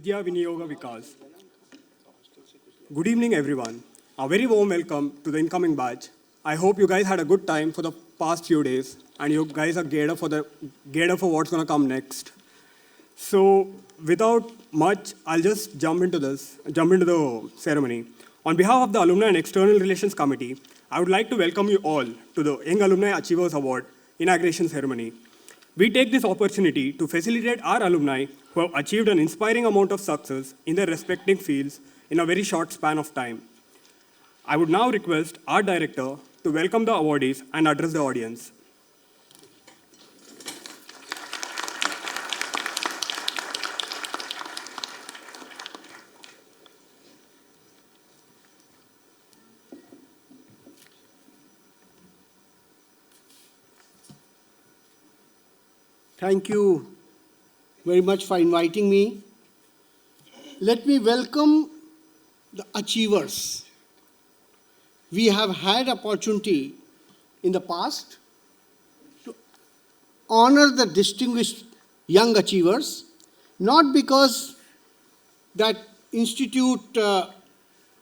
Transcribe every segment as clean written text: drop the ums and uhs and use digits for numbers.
Vidya Viniyoga Vikas. Good evening, everyone. A very warm welcome to the incoming batch. I hope you guys had a good time for the past few days, and you guys are geared up for what's gonna come next. So, without much, I'll just jump into the ceremony. On behalf of the Alumni and External Relations Committee, I would like to welcome you all to the Young Alumni Achievers Award inauguration ceremony. We take this opportunity to facilitate our alumni who have achieved an inspiring amount of success in their respective fields in a very short span of time. I would now request our director to welcome the awardees and address the audience. Thank you very much for inviting me. Let me welcome the achievers. We have had opportunity in the past to honor the distinguished young achievers, not because that institute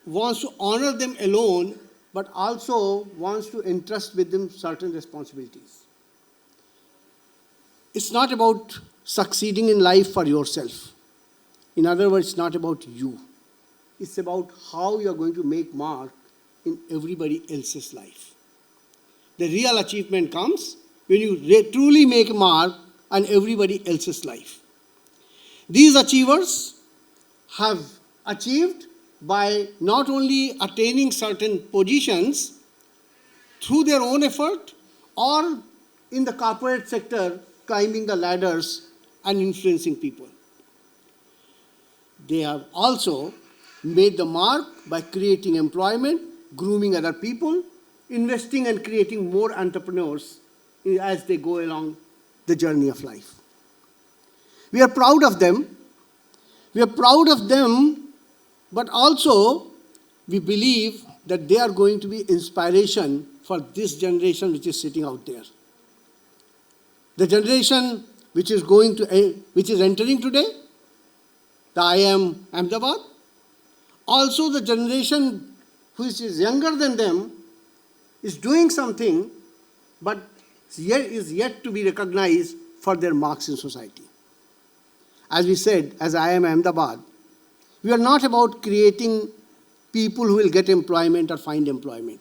wants to honor them alone, but also wants to entrust with them certain responsibilities. It's not about succeeding in life for yourself. In other words, it's not about you. It's about how you're going to make mark in everybody else's life. The real achievement comes when you truly make a mark on everybody else's life. These achievers have achieved by not only attaining certain positions through their own effort or in the corporate sector, climbing the ladders and influencing people. They have also made the mark by creating employment, grooming other people, investing and creating more entrepreneurs as they go along the journey of life. We are proud of them. We are proud of them, but also we believe that they are going to be inspiration for this generation which is sitting out there. The generation which is entering today, the IIM Ahmedabad, also the generation which is younger than them is doing something, but is yet to be recognized for their marks in society. As we said, as IIM Ahmedabad, we are not about creating people who will get employment or find employment.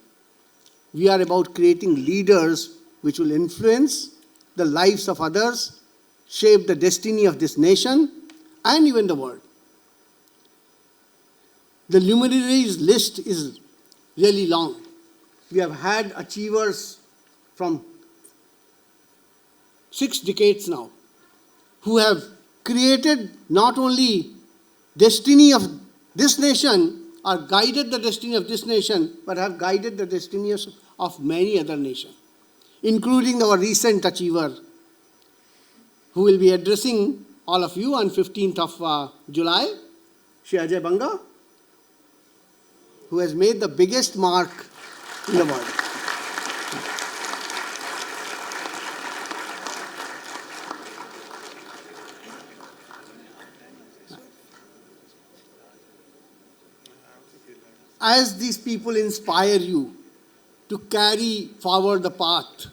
We are about creating leaders which will influence the lives of others, shape the destiny of this nation and even the world. The luminaries list is really long. We have had achievers from 6 decades now who have created not only destiny of this nation or guided the destiny of this nation, but have guided the destinies of many other nations, including our recent achiever, who will be addressing all of you on 15th of July, Shri Ajay Banga, who has made the biggest mark in the world. As these people inspire you to carry forward the path,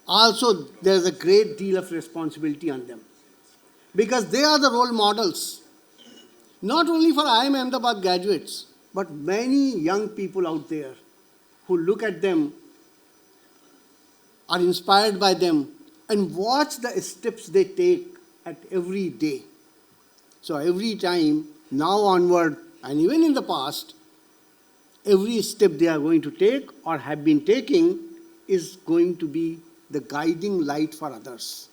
also there's a great deal of responsibility on them. Because they are the role models, not only for IIM Ahmedabad graduates, but many young people out there who look at them, are inspired by them, and watch the steps they take at every day. So every time, now onward, and even in the past, every step they are going to take or have been taking is going to be the guiding light for others.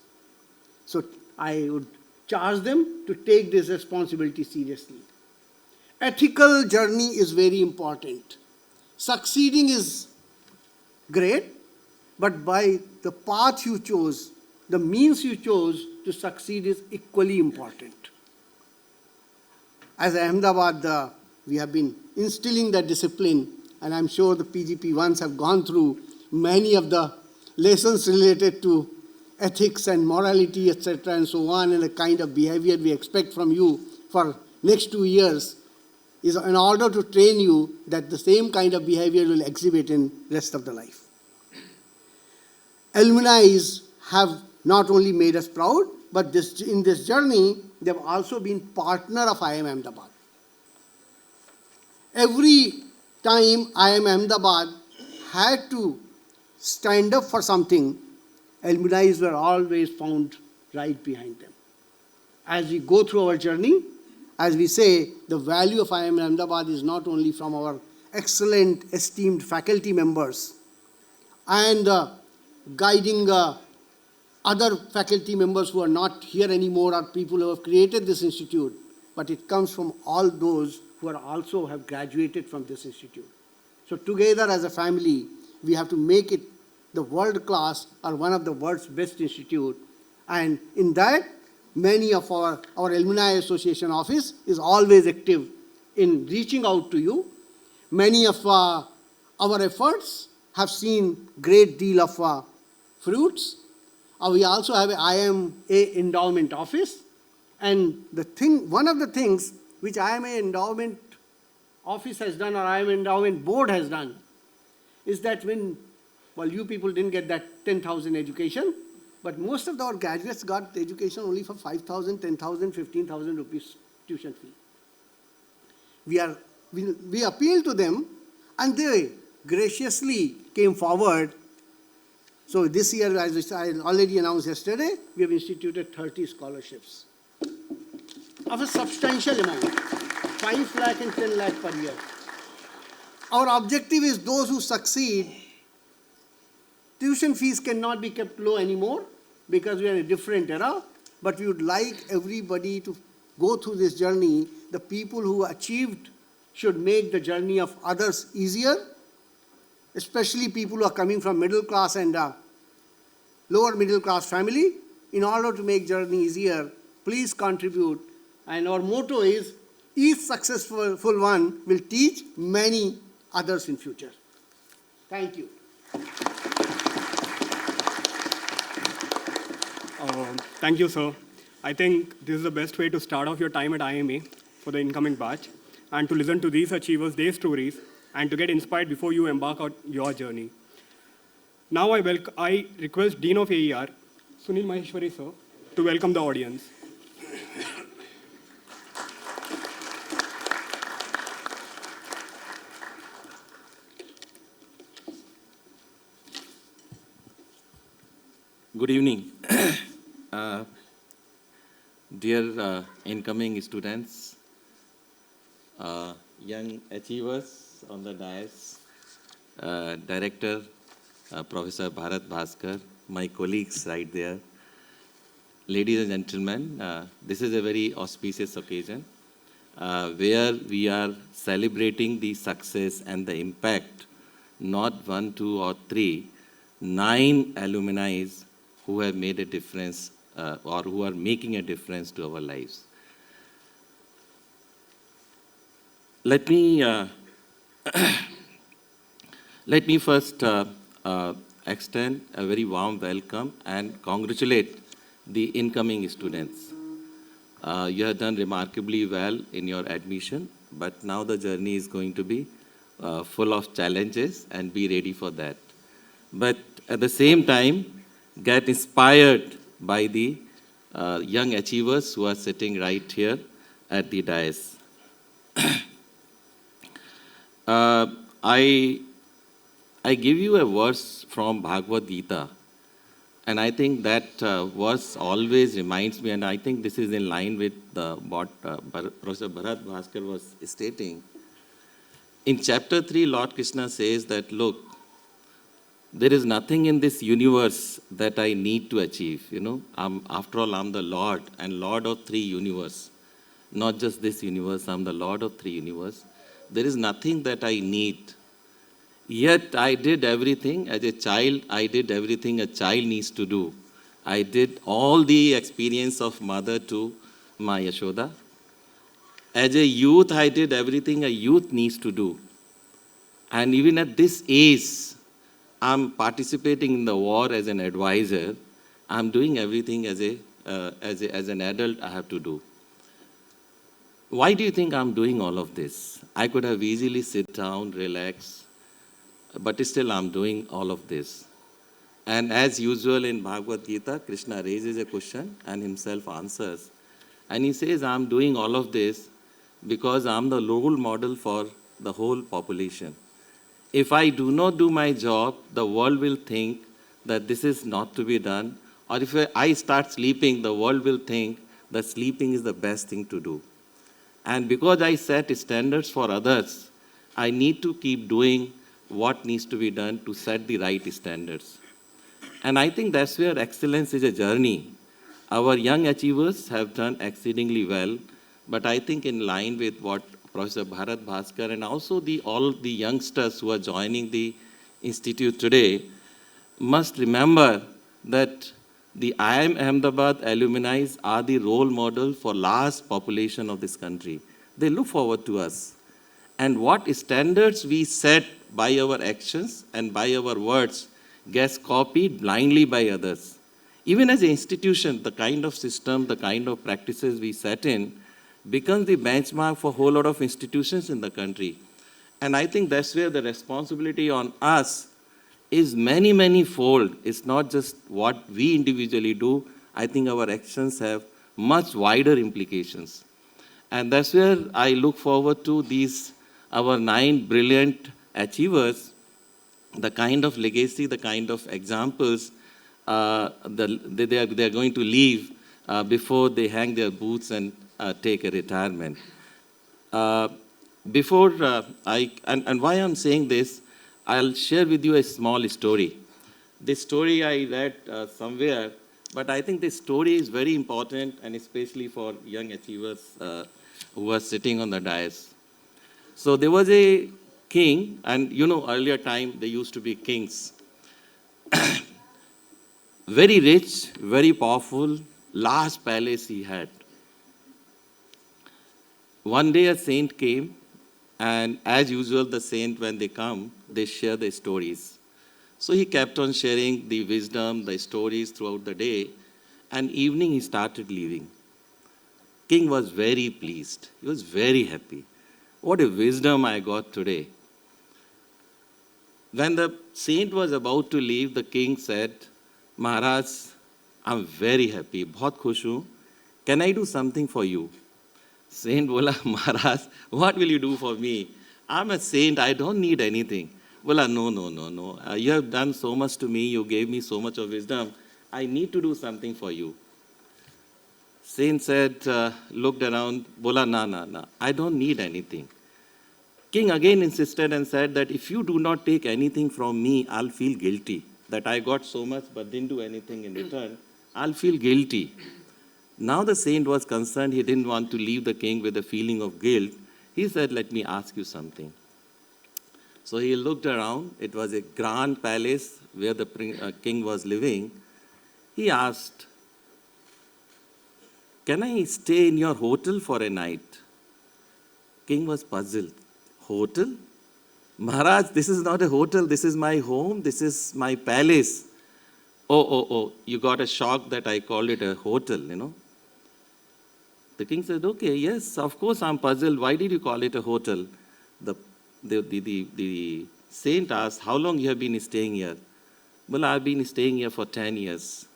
So I would charge them to take this responsibility seriously. Ethical journey is very important. Succeeding is great, but by the path you chose, the means you chose to succeed is equally important. As Ahmedabad, we have been instilling that discipline, and I'm sure the PGP ones have gone through many of the lessons related to ethics and morality, etc., and so on, and the kind of behavior we expect from you for next 2 years is in order to train you that the same kind of behavior will exhibit in rest of the life. Alumni have not only made us proud, but in this journey, they have also been partner of IIM Ahmedabad. Every time IIM Ahmedabad had to stand up for something, alumni were always found right behind them. As we go through our journey, as we say, the value of IIM Ahmedabad is not only from our excellent, esteemed faculty members and guiding other faculty members who are not here anymore, or people who have created this institute, but it comes from all those who are also have graduated from this institute. So together as a family, we have to make it the world class or one of the world's best institute. And in that, many of our Alumni Association office is always active in reaching out to you. Many of our efforts have seen great deal of fruits. We also have an IIMA endowment office. And one of the things which IIMA endowment office has done, or IIMA endowment board has done, is that you people didn't get that 10,000 education, but most of our graduates got education only for 5,000, 10,000, 15,000 rupees tuition fee. We appealed to them, and they graciously came forward. So this year, as I already announced yesterday, we have instituted 30 scholarships of a substantial amount, 5 lakh and 10 lakh per year. Our objective is those who succeed. Tuition fees cannot be kept low anymore because we are in a different era, but we would like everybody to go through this journey. The people who achieved should make the journey of others easier, especially people who are coming from middle class and lower middle class family. In order to make journey easier, please contribute. And our motto is, each successful one will teach many others in future. Thank you. Thank you, sir. I think this is the best way to start off your time at IIMA for the incoming batch, and to listen to these achievers, their stories, and to get inspired before you embark on your journey. Now I request Dean of AER, Sunil Maheshwari, sir, to welcome the audience. Good evening. Dear incoming students, young achievers on the dais, Director Professor Bharat Bhaskar, my colleagues right there, ladies and gentlemen, this is a very auspicious occasion where we are celebrating the success and the impact, not 1, 2, or 3, 9 alumni who have made a difference or who are making a difference to our lives. Let me first extend a very warm welcome and congratulate the incoming students. You have done remarkably well in your admission, but now the journey is going to be full of challenges, and be ready for that. But at the same time, get inspired by the young achievers who are sitting right here at the dais. I give you a verse from Bhagavad Gita, and I think that verse always reminds me, and I think this is in line with what Professor Bharat Bhaskar was stating. In chapter 3, Lord Krishna says that, look, there is nothing in this universe that I need to achieve. After all, I'm the Lord, and Lord of 3 universe. Not just this universe, I'm the Lord of 3 universe. There is nothing that I need. Yet I did everything. As a child, I did everything a child needs to do. I did all the experience of mother to my Yashoda. As a youth, I did everything a youth needs to do. And even at this age, I'm participating in the war as an advisor. I'm doing everything as an adult I have to do. why do you think I'm doing all of this? I could have easily sit down, relax, but still I'm doing all of this. And as usual in Bhagavad Gita, Krishna raises a question and himself answers. And he says, I'm doing all of this because I'm the role model for the whole population. If I do not do my job, the world will think that this is not to be done. Or if I start sleeping, the world will think that sleeping is the best thing to do. And because I set standards for others, I need to keep doing what needs to be done to set the right standards. And I think that's where excellence is a journey. Our young achievers have done exceedingly well, but I think in line with what Professor Bharat Bhaskar and also all the youngsters who are joining the institute today must remember that the IIM Ahmedabad alumni are the role model for large population of this country. They look forward to us. And what standards we set by our actions and by our words gets copied blindly by others. Even as an institution, the kind of system, the kind of practices we set in becomes the benchmark for a whole lot of institutions in the country. And I think that's where the responsibility on us is many, many fold. It's not just what we individually do. I think our actions have much wider implications. And that's where I look forward to our 9 brilliant achievers, the kind of legacy, the kind of examples they are going to leave before they hang their boots and take a retirement. And why I'm saying this, I'll share with you a small story. This story I read somewhere, but I think this story is very important, and especially for young achievers who are sitting on the dais. So there was a king, and earlier time there used to be kings. Very rich, very powerful, large palace he had. One day a saint came, and as usual the saint, when they come, they share their stories. So he kept on sharing the wisdom, the stories throughout the day, and evening he started leaving. King was very pleased. He was very happy. What a wisdom I got today. When the saint was about to leave, the king said, Maharaj, I'm very happy, बहुत खुश हूँ. Can I do something for you? Saint बोला, Maharaj, what will you do for me? I'm a saint, I don't need anything. Bola, no. You have done so much to me, you gave me so much of wisdom. I need to do something for you. Saint said, looked around, bola, na, I don't need anything. King again insisted and said that if you do not take anything from me, I'll feel guilty. That I got so much but didn't do anything in return, I'll feel guilty. Now the saint was concerned, he didn't want to leave the king with a feeling of guilt. He said, let me ask you something. So he looked around, it was a grand palace where the king was living. He asked, can I stay in your hotel for a night? King was puzzled. Hotel? Maharaj, this is not a hotel, this is my home, this is my palace. Oh, you got a shock that I called it a hotel, The king said, okay, yes, of course I'm puzzled. Why did you call it a hotel? The saint asked, how long you have been staying here? Well, I've been staying here for 10 years.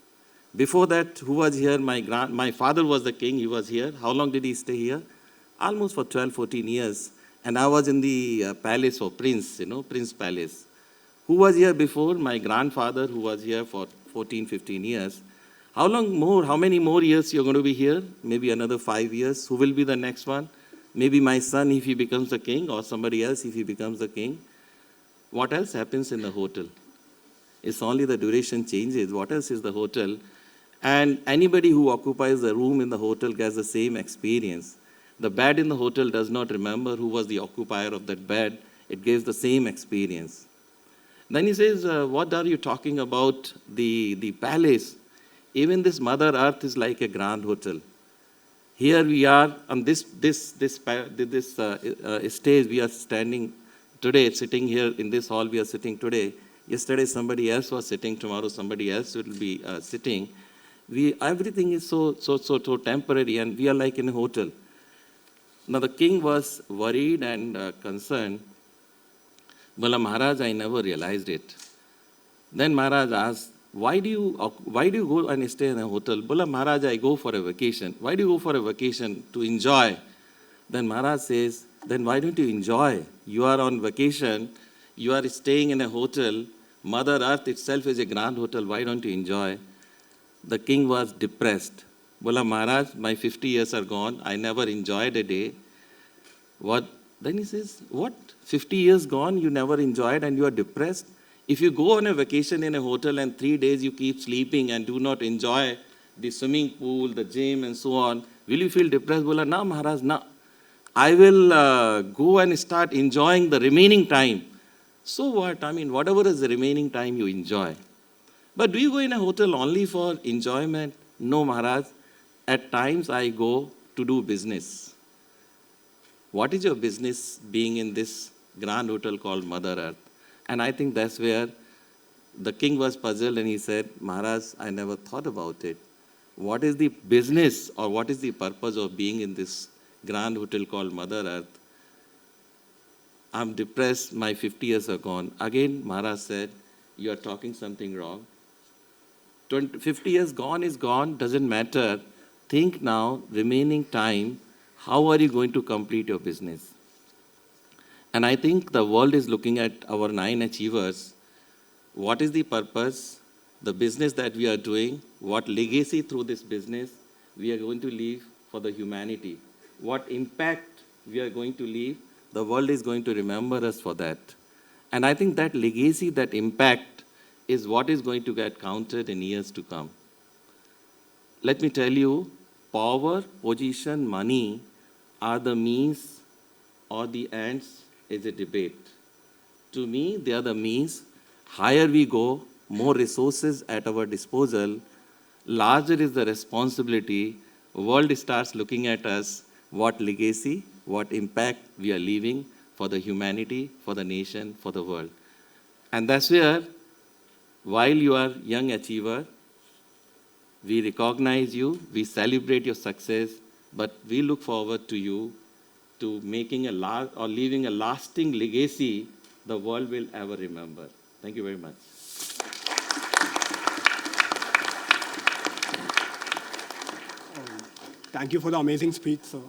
Before that, who was here? My father was the king, he was here. How long did he stay here? Almost for 12, 14 years. And I was in the palace of Prince, Prince Palace. Who was here before? My grandfather, who was here for 14, 15 years. How many more years you're going to be here? Maybe another 5 years. Who will be the next one? Maybe my son if he becomes the king, or somebody else if he becomes the king. What else happens in the hotel? It's only the duration changes. What else is the hotel? And anybody who occupies a room in the hotel gets the same experience. The bed in the hotel does not remember who was the occupier of that bed. It gives the same experience. Then he says, what are you talking about? The palace. Even this Mother Earth is like a grand hotel. Here we are on this stage we are standing today, sitting here in this hall we are sitting today. Yesterday somebody else was sitting, tomorrow somebody else will be sitting. Everything is so temporary, and we are like in a hotel. Now the king was worried and concerned. Bola, Maharaj, I never realized it. Then Maharaj asked, why do you go and stay in a hotel? Bola, Maharaj, I go for a vacation. Why do you go for a vacation? To enjoy. Then Maharaj says, then why don't you enjoy? You are on vacation, you are staying in a hotel. Mother Earth itself is a grand hotel. Why don't you enjoy? The king was depressed. Bola, Maharaj, my 50 years are gone. I never enjoyed a day. What? Then he says, what? 50 years gone, you never enjoyed and you are depressed? If you go on a vacation in a hotel and 3 days you keep sleeping and do not enjoy the swimming pool, the gym and so on, will you feel depressed? Bola, no, Maharaj, no. I will go and start enjoying the remaining time. So what? I mean, whatever is the remaining time you enjoy. But do you go in a hotel only for enjoyment? No, Maharaj. At times I go to do business. What is your business being in this grand hotel called Mother Earth? And I think that's where the king was puzzled and he said, Maharaj, I never thought about it. What is the business or what is the purpose of being in this grand hotel called Mother Earth? I'm depressed, my 50 years are gone. Again, Maharaj said, you are talking something wrong. 50 years gone is gone, doesn't matter. Think now, remaining time, how are you going to complete your business? And I think the world is looking at our 9 achievers. What is the purpose, the business that we are doing, what legacy through this business we are going to leave for the humanity, what impact we are going to leave, the world is going to remember us for that. And I think that legacy, that impact is what is going to get counted in years to come. Let me tell you, power, position, money are the means or the ends is a debate. To me, they are the means. Higher we go, more resources at our disposal, larger is the responsibility. World starts looking at us, what legacy, what impact we are leaving for the humanity, for the nation, for the world. And that's where, while you are young achiever, we recognize you, we celebrate your success, but we look forward to you to making or leaving a lasting legacy the world will ever remember. Thank you very much. Thank you for the amazing speech, sir.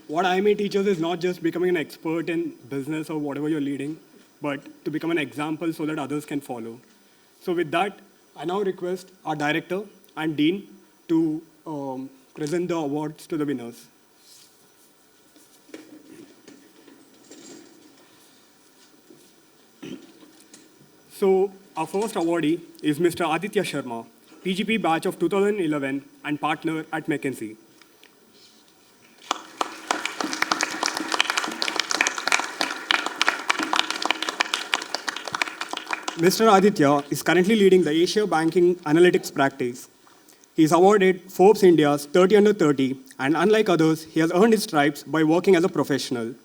What IIMA teaches is not just becoming an expert in business or whatever you're leading, but to become an example so that others can follow. So with that, I now request our director and dean to present the awards to the winners. So our first awardee is Mr. Aditya Sharma, PGP batch of 2011 and partner at McKinsey. Mr. Aditya is currently leading the Asia Banking Analytics practice. He is awarded Forbes India's 30 under 30, and unlike others, he has earned his stripes by working as a professional.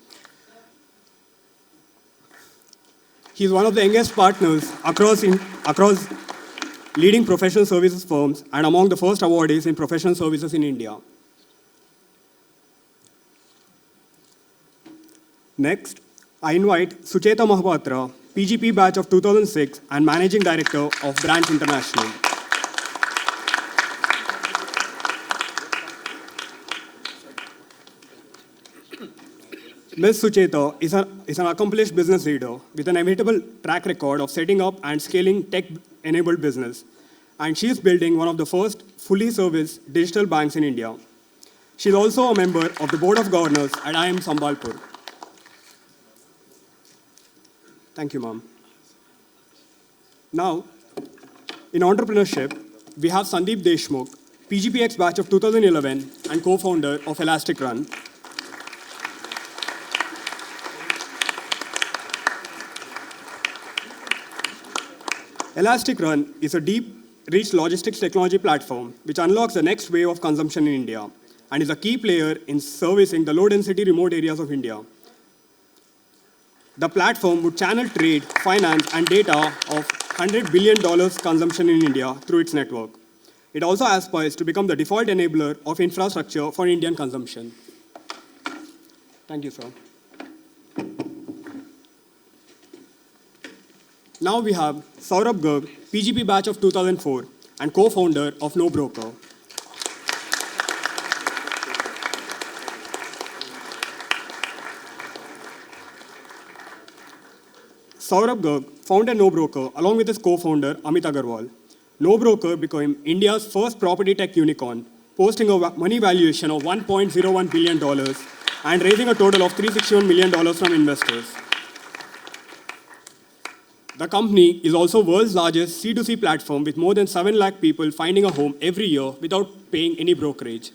He is one of the youngest partners across leading professional services firms and among the first awardees in professional services in India. Next, I invite Sucheta Mahapatra, PGP batch of 2006 and Managing Director of Branch International. Ms. Sucheta is an accomplished business leader with an inevitable track record of setting up and scaling tech-enabled business. And she is building one of the first fully serviced digital banks in India. She is also a member of the Board of Governors at IIM Sambalpur. Thank you, ma'am. Now, in entrepreneurship, we have Sandeep Deshmukh, PGPX batch of 2011 and co-founder of Elastic Run. Elastic Run is a deep-reach logistics technology platform which unlocks the next wave of consumption in India and is a key player in servicing the low-density remote areas of India. The platform would channel trade, finance, and data of $100 billion consumption in India through its network. It also aspires to become the default enabler of infrastructure for Indian consumption. Thank you, sir. Now we have Saurabh Garg, PGP batch of 2004 and co-founder of No Broker. Saurabh Garg founded No Broker along with his co-founder Amit Agarwal. No Broker became India's first property tech unicorn, posting a money valuation of $1.01 billion and raising a total of $361 million from investors. The company is also world's largest C2C platform with more than 7 lakh people finding a home every year without paying any brokerage.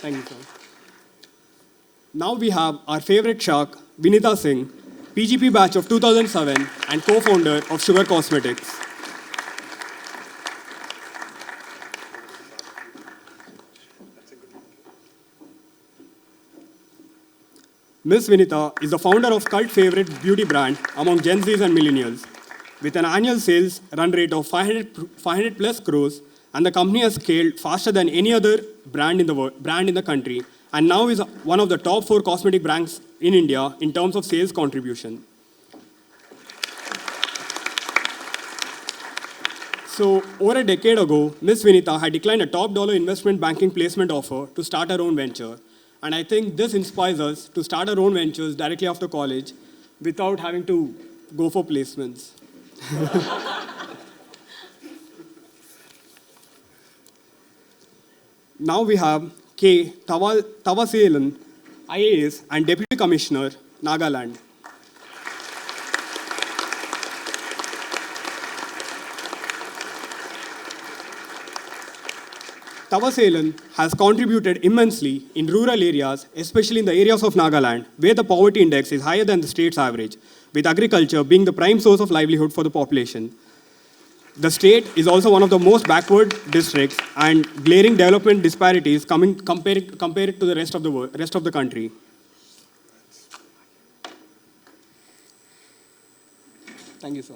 Thank you, sir. Now we have our favorite shark, Vinita Singh, PGP batch of 2007 and co-founder of Sugar Cosmetics. Ms. Vinita is the founder of cult favorite beauty brand among Gen Zs and millennials. With an annual sales run rate of 500 plus crores, and the company has scaled faster than any other brand in the country, and now is one of the top 4 cosmetic brands in India in terms of sales contribution. So, over a decade ago, Ms. Vinita had declined a top dollar investment banking placement offer to start her own venture. And I think this inspires us to start our own ventures directly after college without having to go for placements. Now we have K. Tavaselan, IAS and Deputy Commissioner, Nagaland. Tavaselan has contributed immensely in rural areas, especially in the areas of Nagaland, where the poverty index is higher than the state's average, with agriculture being the prime source of livelihood for the population. The state is also one of the most backward districts, and glaring development disparities compared to the rest of the country. Thank you, sir.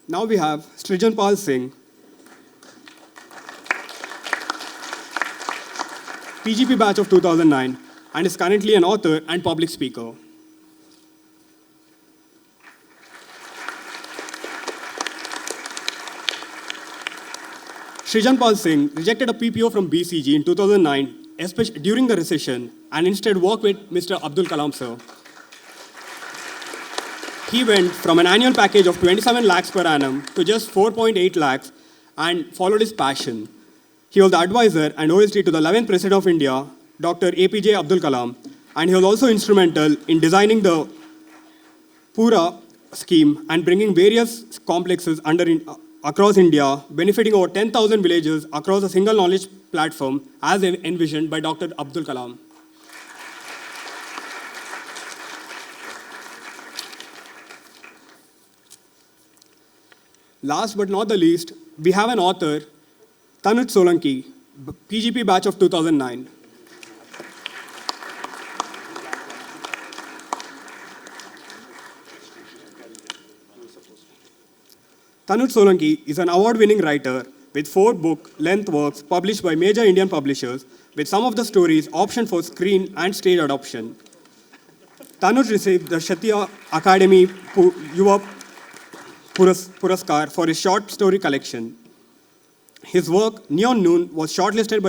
Now we have Srijanpal Singh, PGP batch of 2009, and is currently an author and public speaker. Srijanpal Singh rejected a PPO from BCG in 2009, especially during the recession, and instead worked with Mr. Abdul Kalam sir. He went from an annual package of 27 lakhs per annum to just 4.8 lakhs and followed his passion. He was the advisor and OSD to the 11th President of India, Dr. APJ Abdul Kalam, and he was also instrumental in designing the Pura scheme and bringing various complexes across India, benefiting over 10,000 villages across a single knowledge platform as envisioned by Dr. Abdul Kalam. Last but not the least, we have an author, Tanuj Solanki, PGP batch of 2009. Tanuj Solanki is an award-winning writer with 4 book-length works published by major Indian publishers, with some of the stories optioned for screen and stage adoption. Tanuj received the Kshatriya Academy Yuva Puraskar for his short story collection. His work, Neon Noon, was shortlisted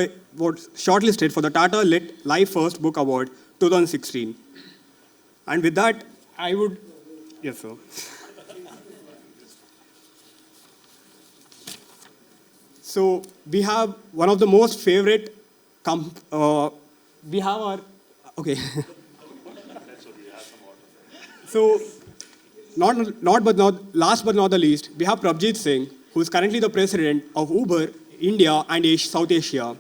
for the Tata Lit Life First Book Award 2016. And with that, I would... Yes, sir. So we have one of the most favorite... we have our... Okay. So, last but not the least, we have Prabjit Singh, who is currently the president of Uber, India and South Asia.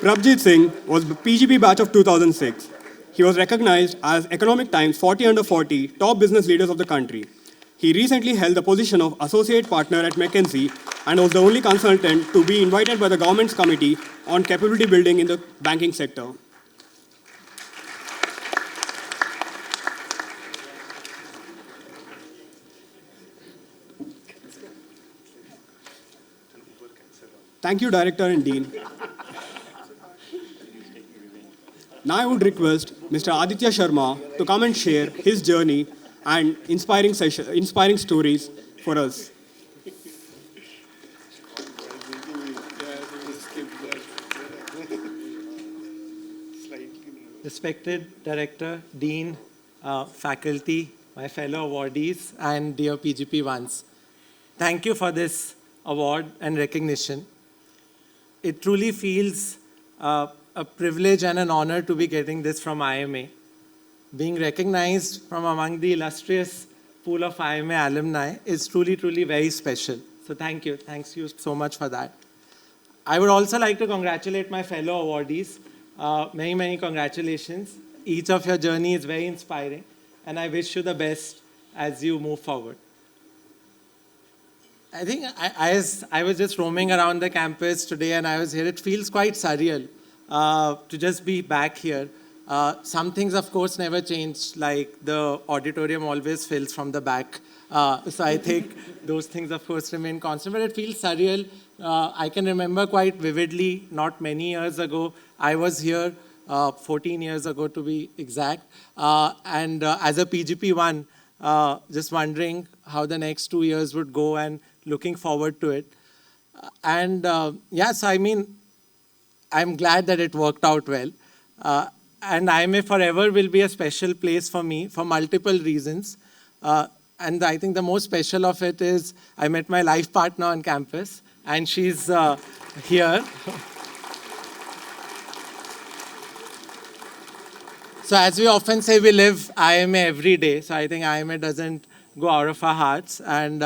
Prabjit Singh was the PGP batch of 2006. He was recognized as Economic Times 40 under 40 top business leaders of the country. He recently held the position of associate partner at McKinsey and was the only consultant to be invited by the government's committee on capability building in the banking sector. Thank you, Director and Dean. Now I would request Mr. Aditya Sharma to come and share his journey and inspiring stories for us. Respected Director, Dean, faculty, my fellow awardees, and dear PGP ones. Thank you for this award and recognition. It truly feels a privilege and an honor to be getting this from IIMA. Being recognized from among the illustrious pool of IIMA alumni is truly, truly very special. So thank you. Thanks you so much for that. I would also like to congratulate my fellow awardees. Many, many congratulations. Each of your journey is very inspiring, and I wish you the best as you move forward. I think I was just roaming around the campus today and I was here. It feels quite surreal to just be back here. Some things, of course, never change, like the auditorium always fills from the back. So I think those things, of course, remain constant, but it feels surreal. I can remember quite vividly, not many years ago, I was here, 14 years ago to be exact, and as a PGP1, just wondering how the next 2 years would go and looking forward to it. Yes, I mean, I'm glad that it worked out well. And IIMA forever will be a special place for me for multiple reasons. And I think the most special of it is I met my life partner on campus, and she's here. So as we often say, we live IIMA every day. So I think IIMA doesn't go out of our hearts. And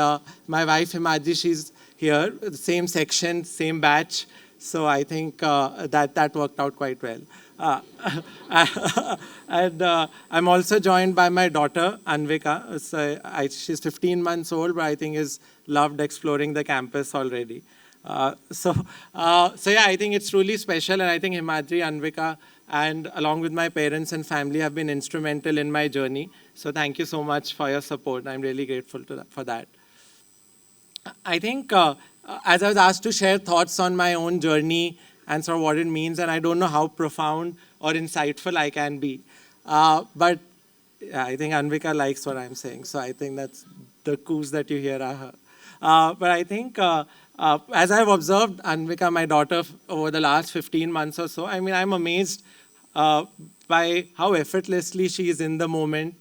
my wife, Himadri, she's here, the same section, same batch. So I think that worked out quite well. And I'm also joined by my daughter, Anvika. So she's 15 months old, but I think has loved exploring the campus already. So yeah, I think it's truly special. And I think Himadri, Anvika, and along with my parents and family have been instrumental in my journey. So thank you so much for your support. I'm really grateful for that. I think as I was asked to share thoughts on my own journey and sort of what it means, and I don't know how profound or insightful I can be. But yeah, I think Anvika likes what I'm saying. So I think that's the coos that you hear are her. But I think as I've observed Anvika, my daughter, over the last 15 months or so, I mean, I'm amazed by how effortlessly she is in the moment.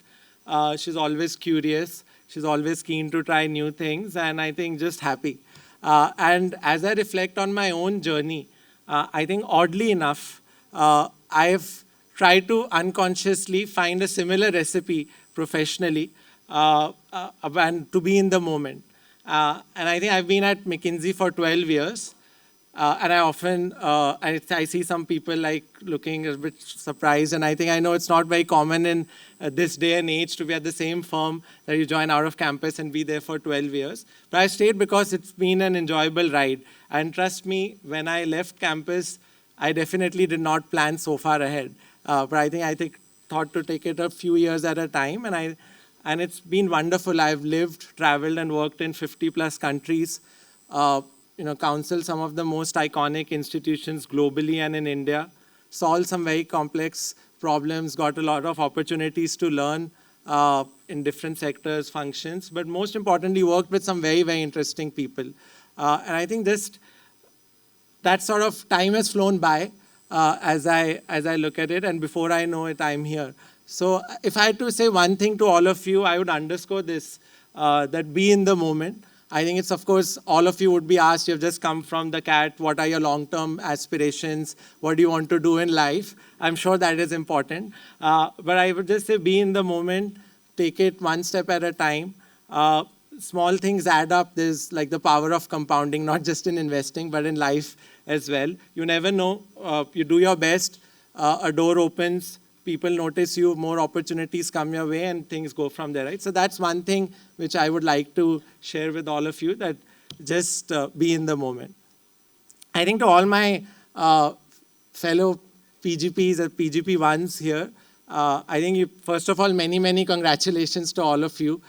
She's always curious. She's always keen to try new things, and I think just happy. And as I reflect on my own journey, I think oddly enough, I've tried to unconsciously find a similar recipe professionally and to be in the moment. And I think I've been at McKinsey for 12 years. And I often, I see some people like looking a bit surprised, and I think I know it's not very common in this day and age to be at the same firm that you join out of campus and be there for 12 years. But I stayed because it's been an enjoyable ride. And trust me, when I left campus, I definitely did not plan so far ahead. But I think thought to take it a few years at a time, and it's been wonderful. I've lived, traveled, and worked in 50 plus countries. Counseled some of the most iconic institutions globally and in India, solved some very complex problems, got a lot of opportunities to learn in different sectors, functions, but most importantly, worked with some very, very interesting people. And I think that sort of time has flown by as I look at it, and before I know it, I'm here. So if I had to say one thing to all of you, I would underscore this, that be in the moment. I think it's, of course, all of you would be asked, you've just come from the CAT, what are your long-term aspirations? What do you want to do in life? I'm sure that is important. But I would just say be in the moment, take it one step at a time. Small things add up. There's like the power of compounding, not just in investing, but in life as well. You never know. You do your best, a door opens, people notice you, more opportunities come your way, and things go from there, right? So that's one thing which I would like to share with all of you, that just be in the moment. I think to all my fellow PGPs and PGP1s here, I think first of all, many, many congratulations to all of you.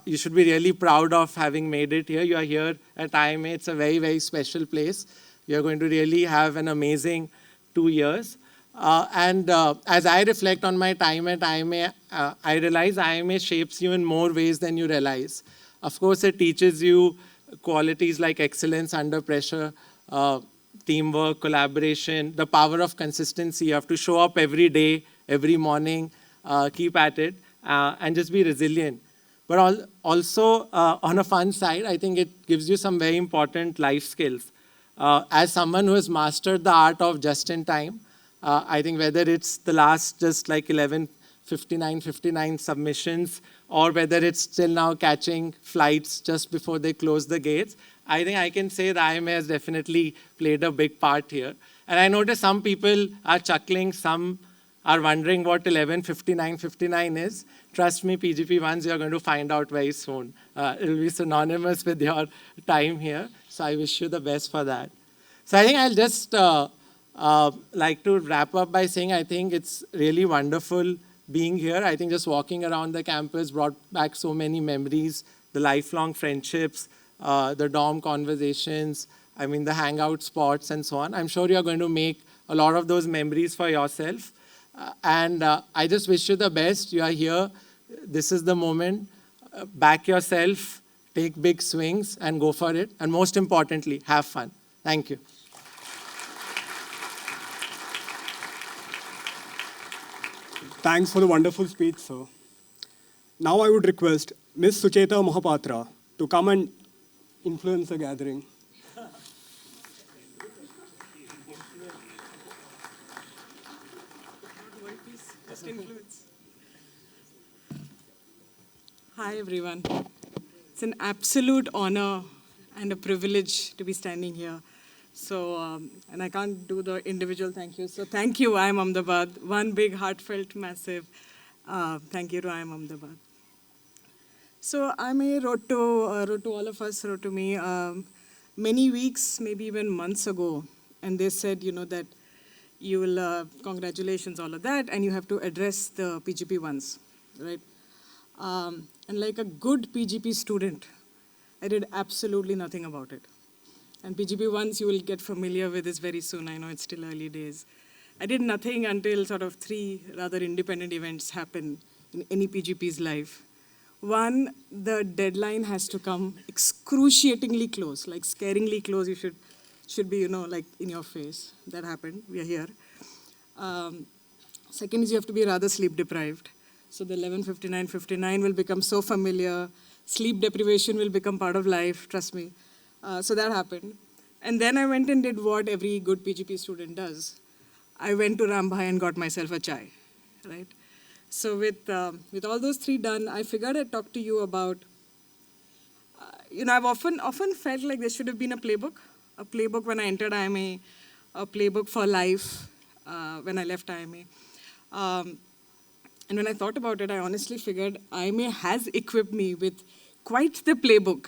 You should be really proud of having made it here. You are here at IIMA. It's a very, very special place. You're going to really have an amazing 2 years. As I reflect on my time at IIMA, I realize IIMA shapes you in more ways than you realize. Of course, it teaches you qualities like excellence under pressure, teamwork, collaboration, the power of consistency. You have to show up every day, every morning, keep at it, and just be resilient. But also, on a fun side, I think it gives you some very important life skills. As someone who has mastered the art of just in time, I think whether it's the last just like 59 submissions, or whether it's still now catching flights just before they close the gates, I think I can say that IIMA has definitely played a big part here. And I notice some people are chuckling, some are wondering what 11:59:59 is. Trust me, PGP ones, you're going to find out very soon. It will be synonymous with your time here. So I wish you the best for that. So I think I'll just like to wrap up by saying I think it's really wonderful being here. I think just walking around the campus brought back so many memories, the lifelong friendships, the dorm conversations, I mean, the hangout spots and so on. I'm sure you're going to make a lot of those memories for yourself. I just wish you the best. You are here. This is the moment. Back yourself, take big swings, and go for it. And most importantly, have fun. Thank you. Thanks for the wonderful speech, sir. Now I would request Ms. Sucheta Mohapatra to come and influence the gathering. Hi, everyone. It's an absolute honor and a privilege to be standing here. So, and I can't do the individual thank you. So thank you, IIM Ahmedabad. One big, heartfelt, massive thank you to IIM Ahmedabad. So IIMA wrote to all of us, wrote to me many weeks, maybe even months ago. And they said, you know, that you will, congratulations, all of that, and you have to address the PGP ones, right? And like a good PGP student, I did absolutely nothing about it. And PGP ones you will get familiar with this very soon. I know it's still early days. I did nothing until sort of 3 rather independent events happen in any PGP's life. One, the deadline has to come excruciatingly close, like scaringly close. You should be, you know, like in your face. That happened. We are here. Second is you have to be rather sleep deprived. So the 11:59:59 will become so familiar. Sleep deprivation will become part of life, trust me. So that happened. And then I went and did what every good PGP student does. I went to Rambhai and got myself a chai, right? So with all those 3 done, I figured I'd talk to you about, you know, I've often felt like there should have been a playbook when I entered IIMA, a playbook for life when I left IIMA. And when I thought about it, I honestly figured IIMA has equipped me with quite the playbook,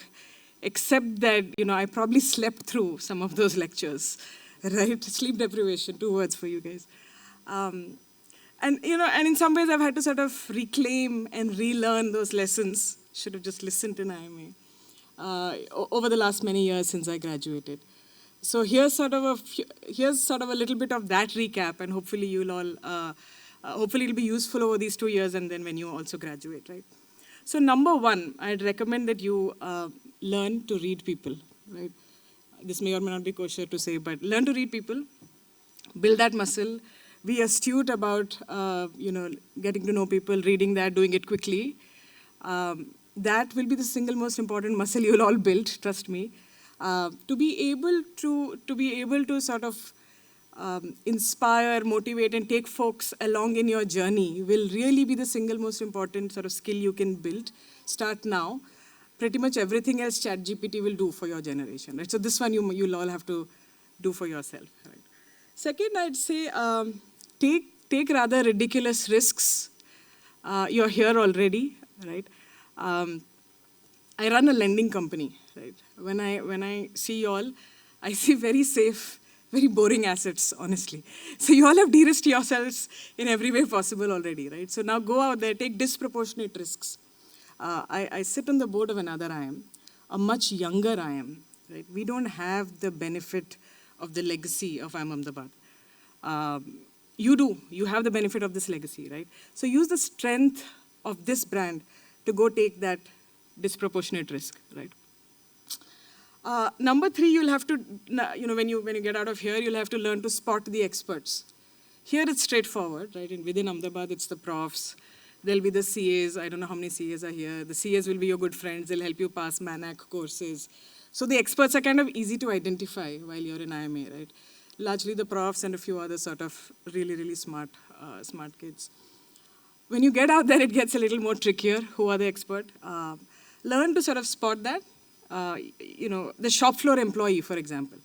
except that, you know, I probably slept through some of those lectures, right? Sleep deprivation, 2 words for you guys. And, you know, and in some ways I've had to sort of reclaim and relearn those lessons. Should have just listened in IIMA over the last many years since I graduated. So here's sort of a little bit of that recap, and hopefully you'll all, hopefully it'll be useful over these 2 years and then when you also graduate, right? So number 1, I'd recommend that you learn to read people, right? This may or may not be kosher to say, but learn to read people, build that muscle, be astute about, you know, getting to know people, reading that, doing it quickly. That will be the single most important muscle you'll all build, trust me. To be able to sort of inspire, motivate, and take folks along in your journey will really be the single most important sort of skill you can build. Start now. Pretty much everything else ChatGPT will do for your generation, right? So this one you'll all have to do for yourself, right? Second, I'd say take rather ridiculous risks. You're here already, right? I run a lending company, right? When I see you all, I see very safe, very boring assets, honestly. So you all have de-risked yourselves in every way possible already, right? So now go out there, take disproportionate risks. I sit on the board of another IIM, a much younger IIM, right? We don't have the benefit of the legacy of IIMA Ahmedabad. You have the benefit of this legacy, right? So use the strength of this brand to go take that disproportionate risk, right? Number 3, you'll have to, when you get out of here, you'll have to learn to spot the experts. Here it's straightforward, right? And within Ahmedabad, it's the profs. There'll be the CAs. I don't know how many CAs are here. The CAs will be your good friends. They'll help you pass MANAC courses. So the experts are kind of easy to identify while you're in IIMA, right? Largely the profs and a few other sort of really, really smart kids. When you get out there, it gets a little more trickier. Who are the expert? Learn to sort of spot that. The shop floor employee, for example.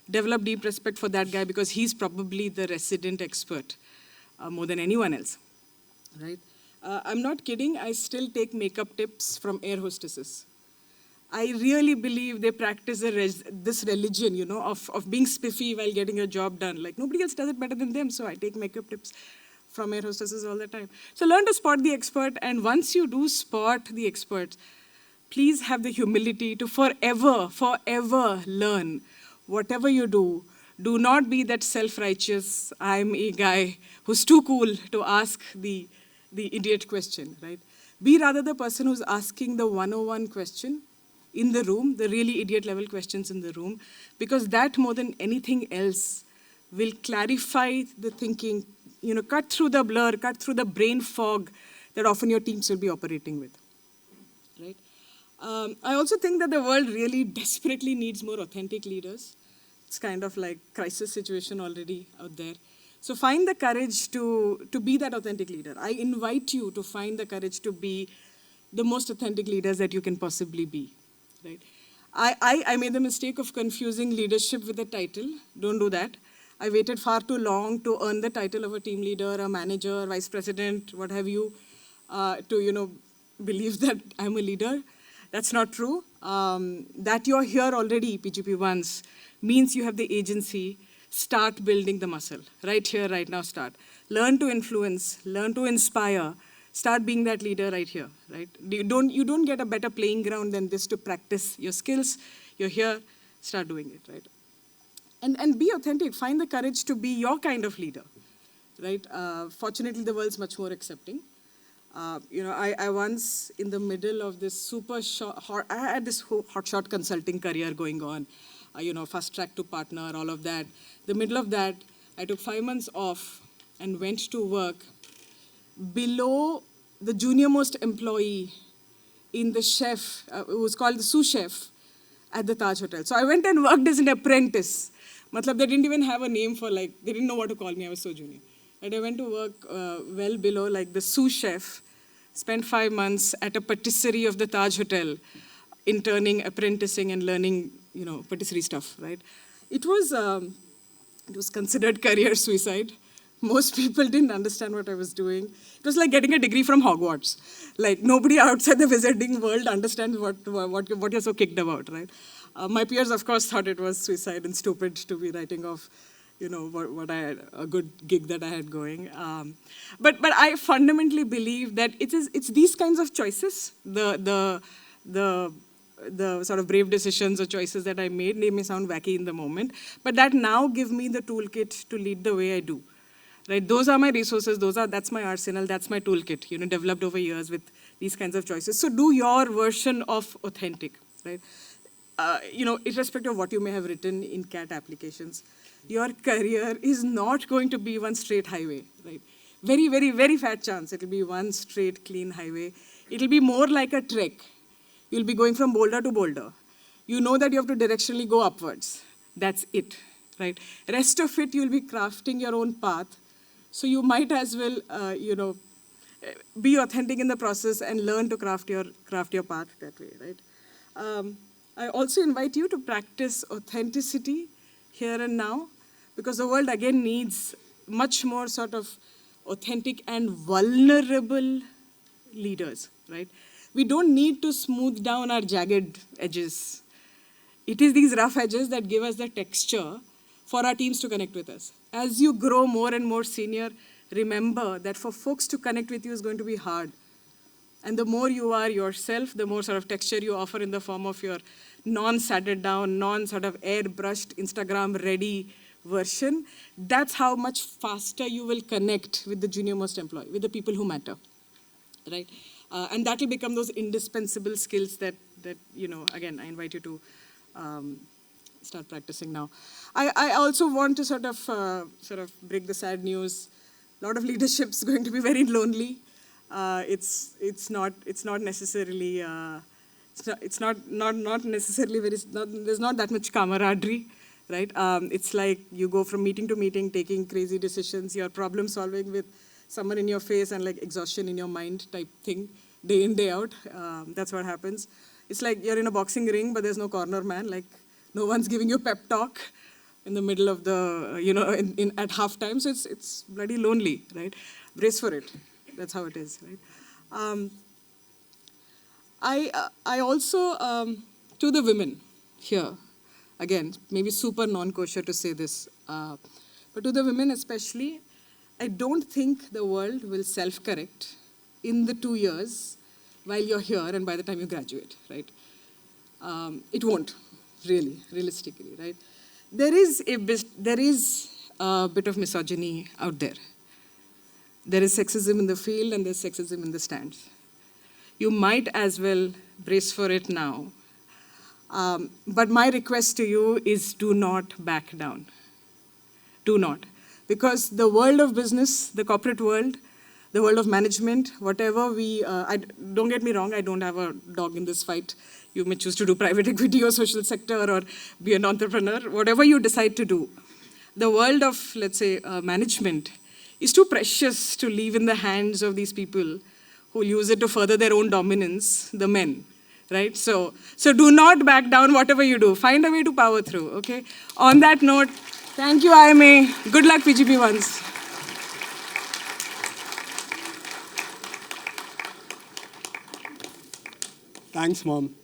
Develop deep respect for that guy because he's probably the resident expert more than anyone else, right? I'm not kidding. I still take makeup tips from air hostesses. I really believe they practice this religion, of being spiffy while getting your job done. Like, nobody else does it better than them, so I take makeup tips from air hostesses all the time. So learn to spot the expert, and once you do spot the experts, please have the humility to forever learn. Whatever you do, do not be that self-righteous, I'm a guy who's too cool to ask the idiot question, right? Be rather the person who's asking the 101 question in the room, the really idiot level questions in the room, because that more than anything else will clarify the thinking, cut through the blur, cut through the brain fog that often your teams will be operating with, right? I also think that the world really desperately needs more authentic leaders. It's kind of like crisis situation already out there. So find the courage to be that authentic leader. I invite you to find the courage to be the most authentic leaders that you can possibly be, right? I made the mistake of confusing leadership with a title. Don't do that. I waited far too long to earn the title of a team leader, a manager, vice president, what have you, to, believe that I'm a leader. That's not true. That you're here already, PGP once, means you have the agency. Start building the muscle. Right here, right now, start. Learn to influence, learn to inspire. Start being that leader right here, right? You don't get a better playing ground than this to practice your skills. You're here, start doing it, right? And be authentic. Find the courage to be your kind of leader, right? Fortunately, the world's much more accepting. I once, in the middle of this I had this hotshot consulting career going on, fast track to partner, all of that. The middle of that, I took 5 months off and went to work below the junior most employee in the chef, who was called the sous chef at the Taj Hotel. So I went and worked as an apprentice. Matlab, they didn't even have a name they didn't know what to call me, I was so junior. And I went to work well below the sous chef, spent 5 months at a patisserie of the Taj Hotel, interning, apprenticing, and learning, patisserie stuff, right? It was considered career suicide. Most people didn't understand what I was doing. It was like getting a degree from Hogwarts. Nobody outside the wizarding world understands what you're so kicked about, right? My peers, of course, thought it was suicide and stupid to be writing off, what I had, a good gig that I had going. But I fundamentally believe that it's these kinds of choices, the sort of brave decisions or choices that I made. They may sound wacky in the moment, but that now give me the toolkit to lead the way I do. Right? Those are my resources. That's my arsenal. That's my toolkit. Developed over years with these kinds of choices. So do your version of authentic, right? Irrespective of what you may have written in CAT applications, your career is not going to be one straight highway, right? Very, very, very fat chance it'll be one straight, clean highway. It'll be more like a trek. You'll be going from boulder to boulder. You know that you have to directionally go upwards. That's it, right? Rest of it, you'll be crafting your own path. So you might as well, be authentic in the process and learn to craft your path that way, right? I also invite you to practice authenticity here and now, because the world again needs much more sort of authentic and vulnerable leaders, right? We don't need to smooth down our jagged edges. It is these rough edges that give us the texture for our teams to connect with us. As you grow more and more senior, remember that for folks to connect with you is going to be hard. And the more you are yourself, the more sort of texture you offer in the form of your non-sanded down, non-sort of airbrushed, Instagram-ready version. That's how much faster you will connect with the junior-most employee, with the people who matter, right? And that will become those indispensable skills that again, I invite you to start practicing now. I also want to sort of break the sad news. A lot of leadership's going to be very lonely. It's not necessarily not necessarily there's not that much camaraderie, right? It's like you go from meeting to meeting, taking crazy decisions. You're problem solving with someone in your face and like exhaustion in your mind type thing, day in, day out. That's what happens. It's like you're in a boxing ring, but there's no corner man. Like no one's giving you a pep talk in the middle of the, at halftime. So it's bloody lonely, right? Brace for it. That's how it is, right? I also, to the women here, again, maybe super non-kosher to say this, but to the women especially, I don't think the world will self-correct in the 2 years while you're here and by the time you graduate, right? It won't, really, realistically, right? There is a bit of misogyny out there. There is sexism in the field and there's sexism in the stands. You might as well brace for it now. But my request to you is do not back down. Do not. Because the world of business, the corporate world, the world of management, whatever don't get me wrong, I don't have a dog in this fight. You may choose to do private equity or social sector or be an entrepreneur, whatever you decide to do. The world of, let's say, management is too precious to leave in the hands of these people who will use it to further their own dominance, the men, right? So do not back down whatever you do. Find a way to power through, okay? On that note, thank you, IIMA. Good luck, PGP ones. Thanks, Mom.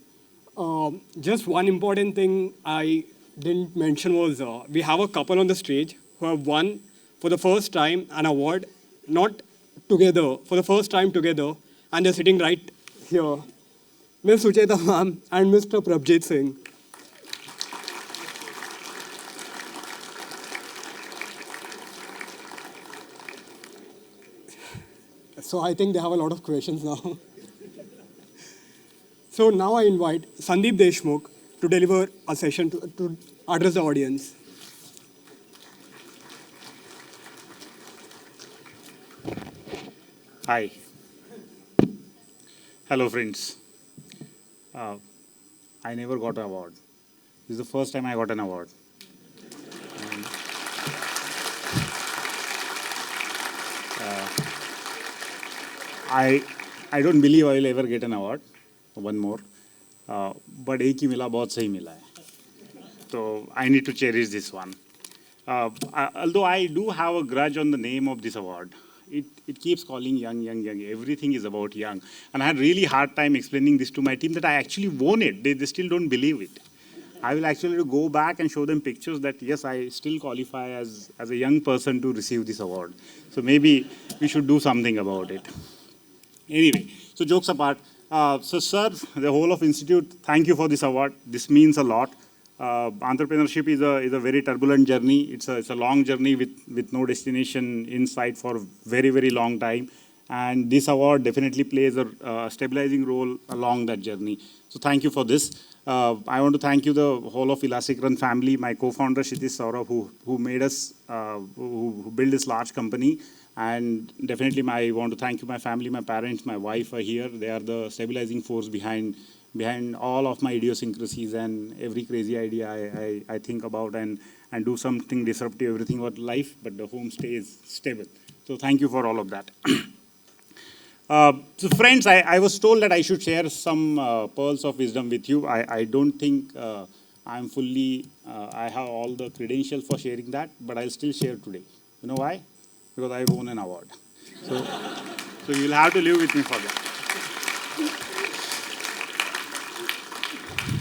Just one important thing I didn't mention was we have a couple on the stage who have won for the first time an award, not together, for the first time together, and they're sitting right here. Ms. Sucheta ma'am and Mr. Prabjit Singh. So I think they have a lot of questions now. So now I invite Sandeep Deshmukh to deliver a session to address the audience. Hi. Hello, friends. I never got an award. This is the first time I got an award. And, I don't believe I will ever get an award. One more. But एक ही मिला बहुत सही मिला है. So I need to cherish this one. Although I do have a grudge on the name of this award. It keeps calling young, young, young. Everything is about young. And I had really hard time explaining this to my team that I actually won it. They still don't believe it. I will actually go back and show them pictures that, yes, I still qualify as a young person to receive this award. So maybe we should do something about it. Anyway, so jokes apart. So, sir, the whole of Institute, thank you for this award. This means a lot. Entrepreneurship is a very turbulent journey. It's a long journey with no destination in sight for a very, very long time. And this award definitely plays a stabilizing role along that journey. So thank you for this. I want to thank you, the whole of Elastic Run family, my co-founder Kshitij Saurabh, who made us, who built this large company. And definitely I want to thank you, my family, my parents, my wife are here. They are the stabilizing force behind all of my idiosyncrasies and every crazy idea I think about and do something disruptive, everything about life, but the home stays stable. So thank you for all of that. So friends, I was told that I should share some pearls of wisdom with you. I don't think I'm fully, I have all the credentials for sharing that, but I'll still share today. You know why? Because I won an award. So you'll have to live with me for that.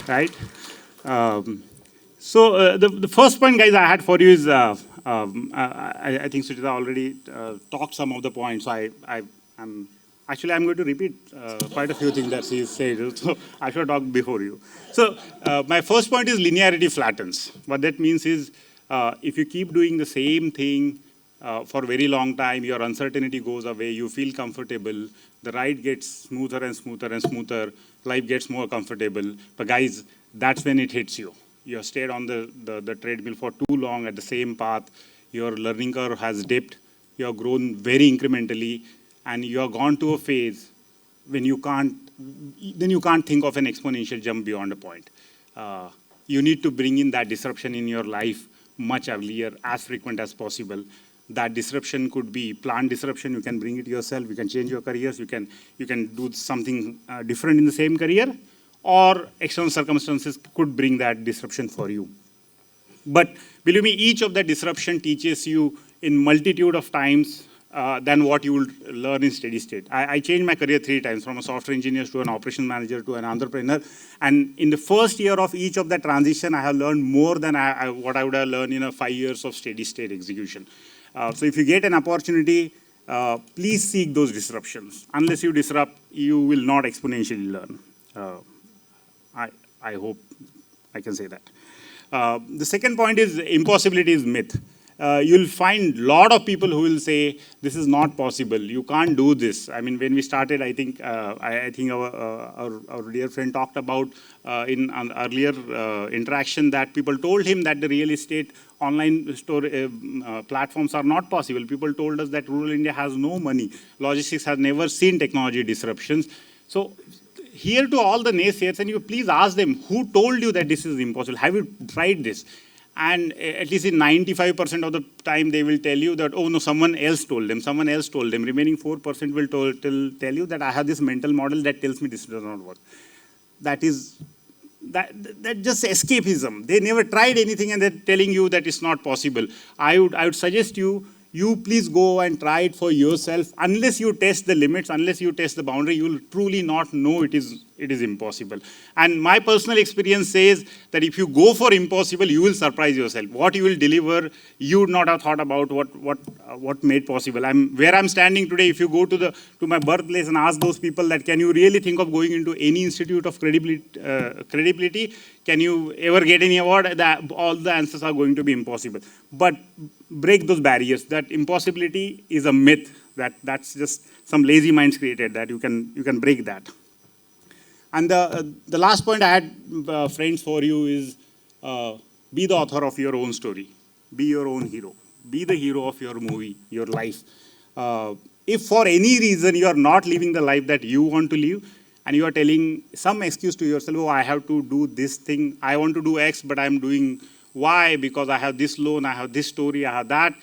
Right? So the first point, guys, I had for you is, I think Sucheta already talked some of the points. So I'm Actually, I'm going to repeat quite a few things that she said, so I should talk before you. So my first point is linearity flattens. What that means is if you keep doing the same thing for a very long time, your uncertainty goes away, you feel comfortable, the ride gets smoother and smoother and smoother, life gets more comfortable. But guys, that's when it hits you. You have stayed on the treadmill for too long at the same path, your learning curve has dipped, you have grown very incrementally, and you have gone to a phase when you can't think of an exponential jump beyond a point. You need to bring in that disruption in your life much earlier, as frequent as possible. That disruption could be plant disruption. You can bring it yourself. You can change your careers. You can do something different in the same career, or external circumstances could bring that disruption for you. But believe me, each of that disruption teaches you in multitude of times than what you will learn in steady state. I changed my career 3 times, from a software engineer to an operations manager to an entrepreneur. And in the first year of each of that transition, I have learned more than what I would have learned in 5 years of steady state execution. So if you get an opportunity, please seek those disruptions. Unless you disrupt, you will not exponentially learn. I hope I can say that. The second point is impossibility is myth. You'll find a lot of people who will say, this is not possible, you can't do this. I mean, when we started, I think our dear friend talked about in an earlier interaction that people told him that the real estate online store platforms are not possible. People told us that rural India has no money. Logistics has never seen technology disruptions. So here to all the naysayers, and you please ask them, who told you that this is impossible? Have you tried this? And at least in 95% of the time, they will tell you that, oh no, someone else told them, someone else told them. Remaining 4% will tell you that I have this mental model that tells me this does not work. That just escapism. They never tried anything and they're telling you that it's not possible. I would suggest you please go and try it for yourself. Unless you test the limits, unless you test the boundary, you will truly not know it is impossible. And my personal experience says that if you go for impossible, you will surprise yourself. What you will deliver, you would not have thought about what made possible. Where I'm standing today, if you go to my birthplace and ask those people that, can you really think of going into any institute of credibility? Can you ever get any award? All the answers are going to be impossible. But break those barriers. That impossibility is a myth. That's just some lazy minds created that you can break that. And the last point I had, friends, for you is be the author of your own story. Be your own hero. Be the hero of your movie, your life. If for any reason you are not living the life that you want to live, and you are telling some excuse to yourself, oh, I have to do this thing, I want to do X, but I'm doing Y because I have this loan, I have this story, I have that.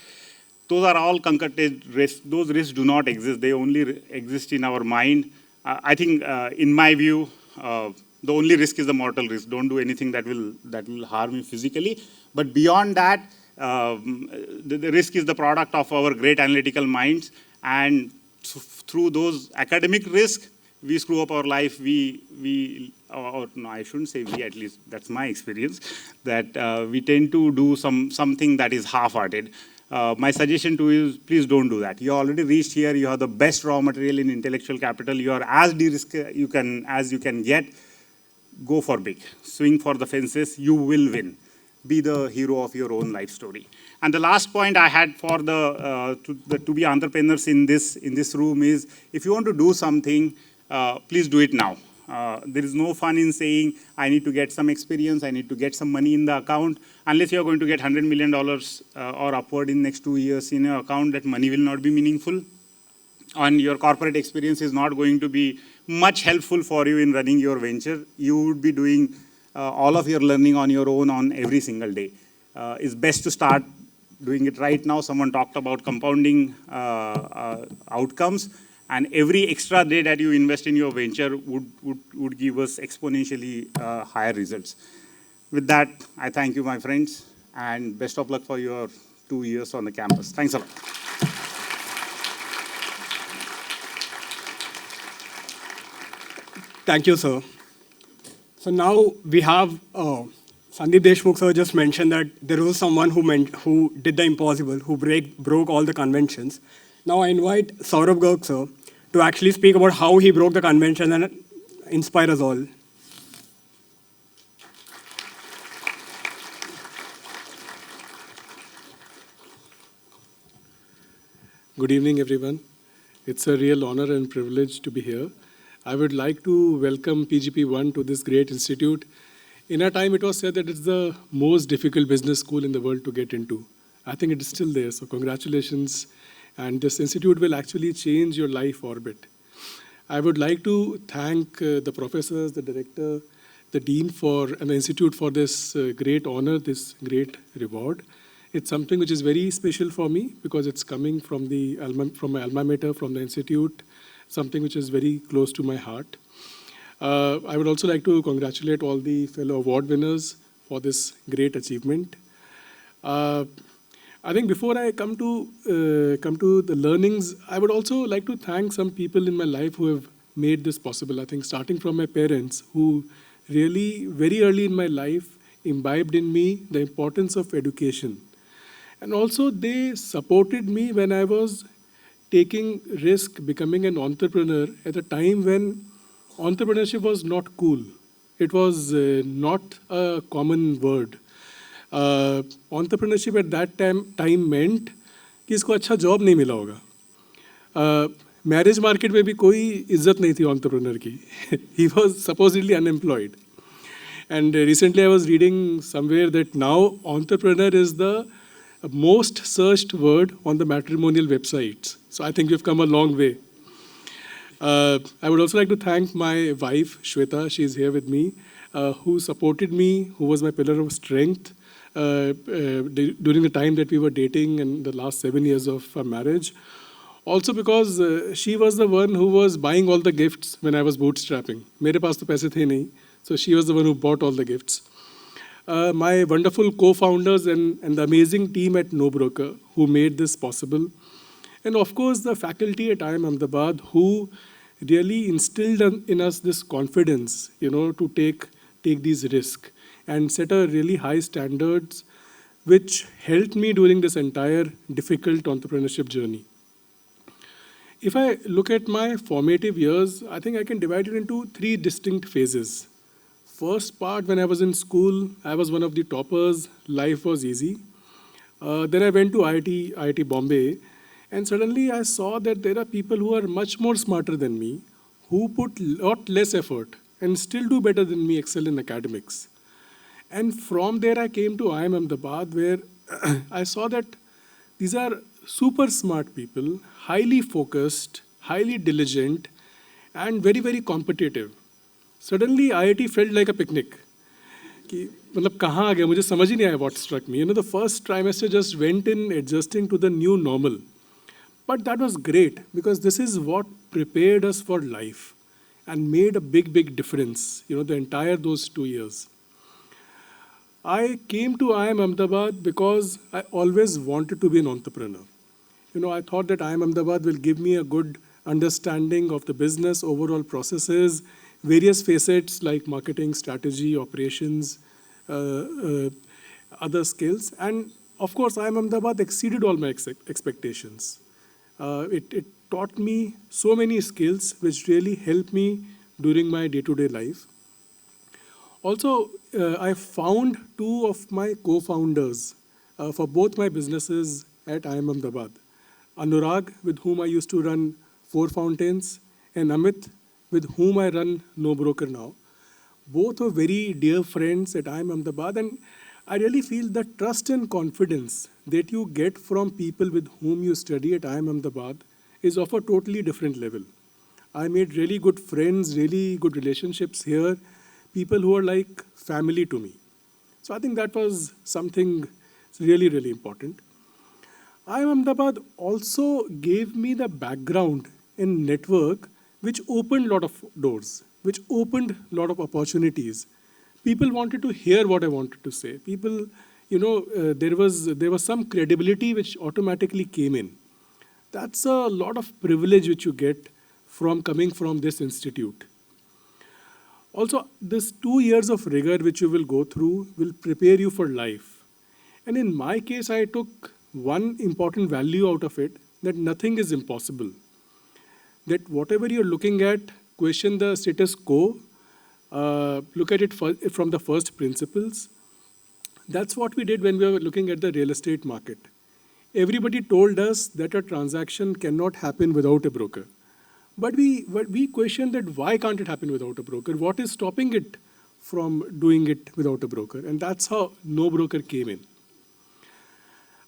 Those are all concocted risks. Those risks do not exist. They only exist in our mind. I think, in my view, the only risk is the mortal risk. Don't do anything that will harm you physically. But beyond that, the risk is the product of our great analytical minds. And through those academic risks, we screw up our life. Or no, I shouldn't say we, at least that's my experience, that we tend to do something that is half-hearted. My suggestion to you is, please don't do that. You already reached here. You have the best raw material in intellectual capital. You are as de-risked as you can get. Go for big. Swing for the fences. You will win. Be the hero of your own life story. And the last point I had for to be entrepreneurs in this room is, if you want to do something, please do it now. There is no fun in saying, I need to get some experience, I need to get some money in the account. Unless you're going to get $100 million or upward in next 2 years in your account, that money will not be meaningful. And your corporate experience is not going to be much helpful for you in running your venture. You would be doing all of your learning on your own on every single day. It's best to start doing it right now. Someone talked about compounding outcomes. And every extra day that you invest in your venture would give us exponentially higher results. With that, I thank you, my friends, and best of luck for your 2 years on the campus. Thanks a lot. Thank you, sir. So now we have Sandeep Deshmukh sir just mentioned that there was someone who did the impossible, who broke all the conventions. Now I invite Saurabh Garg sir to actually speak about how he broke the convention and inspire us all. Good evening, everyone. It's a real honor and privilege to be here. I would like to welcome PGP1 to this great institute. In our time, it was said that it's the most difficult business school in the world to get into. I think it is still there, so congratulations. And this institute will actually change your life orbit. I would like to thank the professors, the director, the dean and the institute for this great honor, this great reward. It's something which is very special for me because it's coming from my alma mater, from the institute, something which is very close to my heart. I would also like to congratulate all the fellow award winners for this great achievement. I think before I come to the learnings, I would also like to thank some people in my life who have made this possible. I think starting from my parents, who really very early in my life imbibed in me the importance of education. And also they supported me when I was taking risk, becoming an entrepreneur at a time when entrepreneurship was not cool. It was not a common word. Entrepreneurship at that time meant कि इसको अच्छा job नहीं मिला होगा. Marriage market में भी कोई इज्जत नहीं थी entrepreneur की. He was supposedly unemployed. And recently I was reading somewhere that now entrepreneur is the most searched word on the matrimonial websites. So I think we've come a long way. I would also like to thank my wife, Shweta, she's here with me, who supported me, who was my pillar of strength during the time that we were dating and the last 7 years of our marriage. Also because she was the one who was buying all the gifts when I was bootstrapping. मेरे पास तो पैसे थे नहीं, so she was the one who bought all the gifts. My wonderful co-founders and the amazing team at No Broker who made this possible. And of course, the faculty at IIM Ahmedabad who really instilled in us this confidence, to take these risks and set a really high standards, which helped me during this entire difficult entrepreneurship journey. If I look at my formative years, I think I can divide it into 3 distinct phases. First part, when I was in school, I was one of the toppers. Life was easy. Then I went to IIT Bombay, and suddenly I saw that there are people who are much more smarter than me, who put lot less effort and still do better than me, excel in academics. And from there I came to IIM Ahmedabad, where I saw that these are super smart people, highly focused, highly diligent, and very, very competitive. Suddenly, IIT felt like a picnic. कि मतलब कहाँ आ गया मुझे समझ ही नहीं आया what struck me. The first trimester just went in adjusting to the new normal. But that was great because this is what prepared us for life and made a big, big difference, the entire those 2 years. I came to IIM Ahmedabad because I always wanted to be an entrepreneur. I thought that IIM Ahmedabad will give me a good understanding of the business, overall processes, various facets like marketing, strategy, operations, other skills. And of course, IIM Ahmedabad exceeded all my expectations. It taught me so many skills which really helped me during my day-to-day life. Also, I found 2 of my co-founders for both my businesses at IIM Ahmedabad. Anurag, with whom I used to run 4 Fountains, and Amit, with whom I run No Broker now. Both are very dear friends at IIM Ahmedabad, and I really feel the trust and confidence that you get from people with whom you study at IIM Ahmedabad is of a totally different level. I made really good friends, really good relationships here, people who are like family to me. So I think that was something really, really important. IIM Ahmedabad also gave me the background and network which opened a lot of doors, which opened a lot of opportunities. People wanted to hear what I wanted to say. People, there was some credibility which automatically came in. That's a lot of privilege which you get from coming from this institute. Also, this 2 years of rigor which you will go through will prepare you for life. And in my case, I took one important value out of it, that nothing is impossible. that whatever you're looking at, question the status quo, look at it from the first principles. That's what we did when we were looking at the real estate market. Everybody told us that a transaction cannot happen without a broker. But we questioned that why can't it happen without a broker? What is stopping it from doing it without a broker? And that's how no broker came in.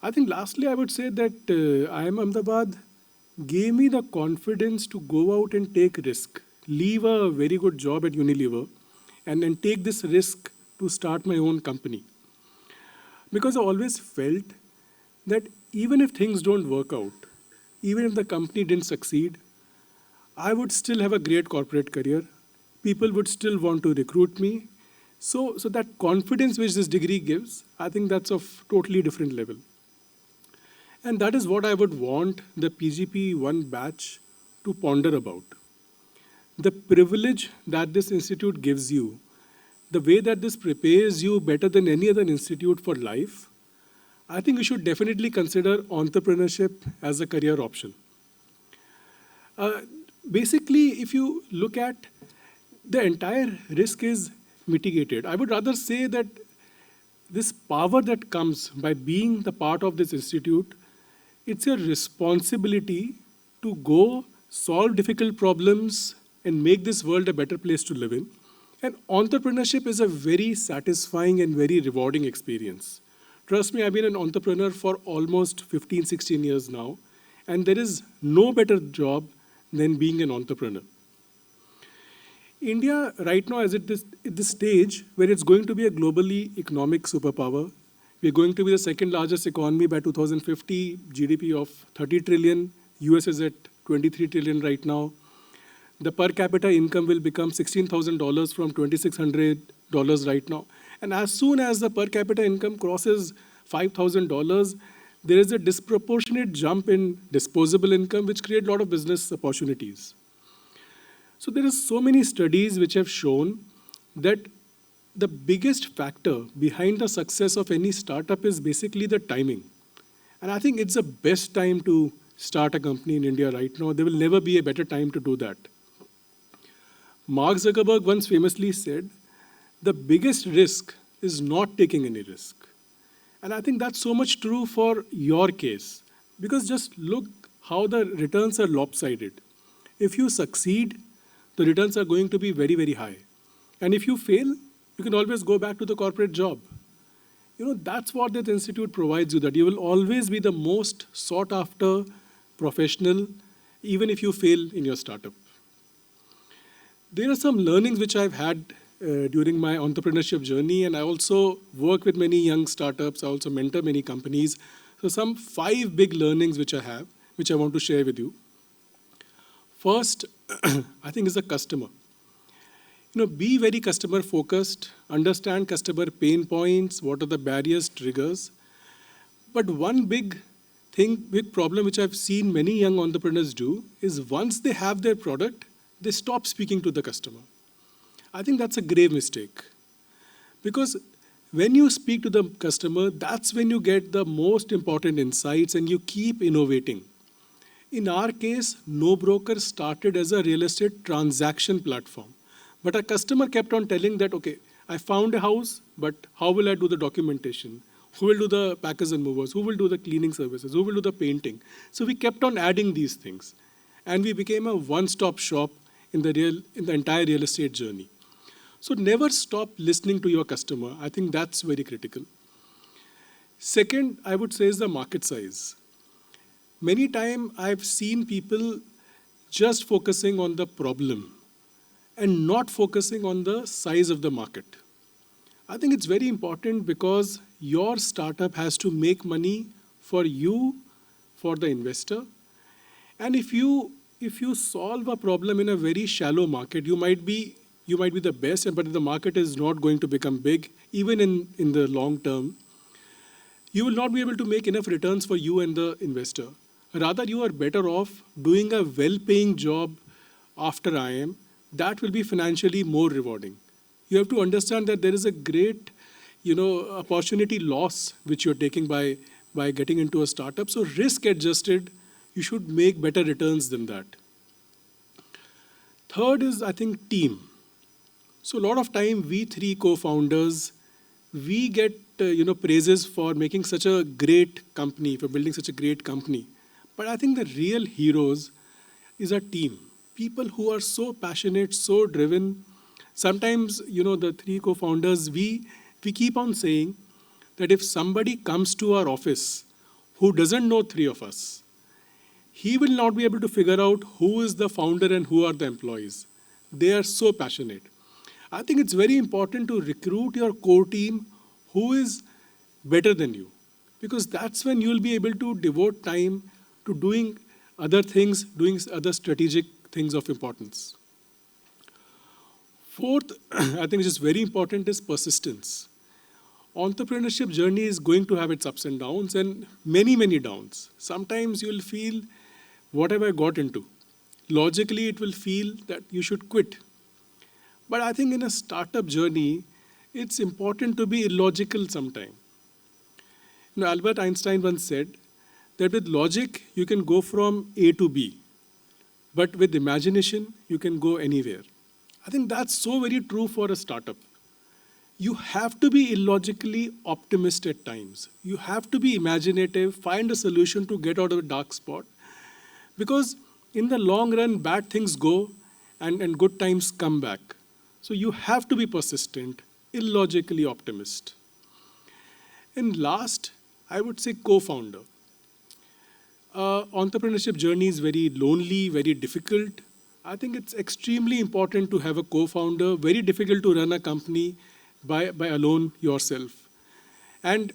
I think lastly, I would say that IIM Ahmedabad gave me the confidence to go out and take risk, leave a very good job at Unilever, and then take this risk to start my own company. Because I always felt that even if things don't work out, even if the company didn't succeed, I would still have a great corporate career. People would still want to recruit me. So that confidence which this degree gives, I think that's of totally different level. And that is what I would want the PGP1 batch to ponder about. The privilege that this institute gives you, the way that this prepares you better than any other institute for life, I think you should definitely consider entrepreneurship as a career option. Basically, if you look at the entire risk is mitigated. I would rather say that this power that comes by being the part of this institute, it's your responsibility to go solve difficult problems and make this world a better place to live in. And entrepreneurship is a very satisfying and very rewarding experience. Trust me, I've been an entrepreneur for almost 15, 16 years now, and there is no better job than being an entrepreneur. India right now is at this stage where it's going to be a globally economic superpower. We're going to be the second largest economy by 2050, GDP of 30 trillion. US is at 23 trillion right now. The per capita income will become $16,000 from $2,600 right now. And as soon as the per capita income crosses $5,000, there is a disproportionate jump in disposable income, which create a lot of business opportunities. So there are so many studies which have shown that the biggest factor behind the success of any startup is basically the timing. And I think it's the best time to start a company in India right now. There will never be a better time to do that. Mark Zuckerberg once famously said, the biggest risk is not taking any risk. And I think that's so much true for your case. Because just look how the returns are lopsided. If you succeed, the returns are going to be very, very high. And if you fail, you can always go back to the corporate job. That's what that institute provides you, that you will always be the most sought after professional, even if you fail in your startup. There are some learnings which I've had during my entrepreneurship journey, and I also work with many young startups. I also mentor many companies. So some 5 big learnings which I have, which I want to share with you. First, I think is the customer. Be very customer focused, understand customer pain points, what are the barriers, triggers. But one big problem which I've seen many young entrepreneurs do is once they have their product, they stop speaking to the customer. I think that's a grave mistake. Because when you speak to the customer, that's when you get the most important insights and you keep innovating. In our case, No Broker started as a real estate transaction platform. But a customer kept on telling that, okay, I found a house, but how will I do the documentation? Who will do the packers and movers? Who will do the cleaning services? Who will do the painting? So we kept on adding these things. And we became a one-stop shop in the entire real estate journey. So never stop listening to your customer. I think that's very critical. Second, I would say is the market size. Many times I've seen people just focusing on the problem and not focusing on the size of the market. I think it's very important because your startup has to make money for you, for the investor. And if you solve a problem in a very shallow market, you might be the best, but if the market is not going to become big, even in the long term, you will not be able to make enough returns for you and the investor. Rather, you are better off doing a well-paying job after IIM. That will be financially more rewarding. You have to understand that there is a great, opportunity loss which you're taking by getting into a startup. So risk-adjusted, you should make better returns than that. Third is, I think, team. So a lot of time, we three co-founders, we get praises for making such a great company, for building such a great company. But I think the real heroes is our team. People who are so passionate, so driven. Sometimes, the three co-founders, we keep on saying that if somebody comes to our office who doesn't know three of us, he will not be able to figure out who is the founder and who are the employees. They are so passionate. I think it's very important to recruit your core team who is better than you, because that's when you'll be able to devote time to doing other things, doing other strategic things of importance. Fourth, I think which is very important, is persistence. Entrepreneurship journey is going to have its ups and downs, and many, many downs. Sometimes you'll feel, what have I got into? Logically, it will feel that you should quit. But I think in a startup journey, it's important to be illogical sometimes. Albert Einstein once said that with logic, you can go from A to B. But with imagination, you can go anywhere. I think that's so very true for a startup. You have to be illogically optimistic at times. You have to be imaginative, find a solution to get out of a dark spot. Because in the long run, bad things go and good times come back. So you have to be persistent, illogically optimist. And last, I would say co-founder. Entrepreneurship journey is very lonely, very difficult. I think it's extremely important to have a co-founder, very difficult to run a company by alone yourself. And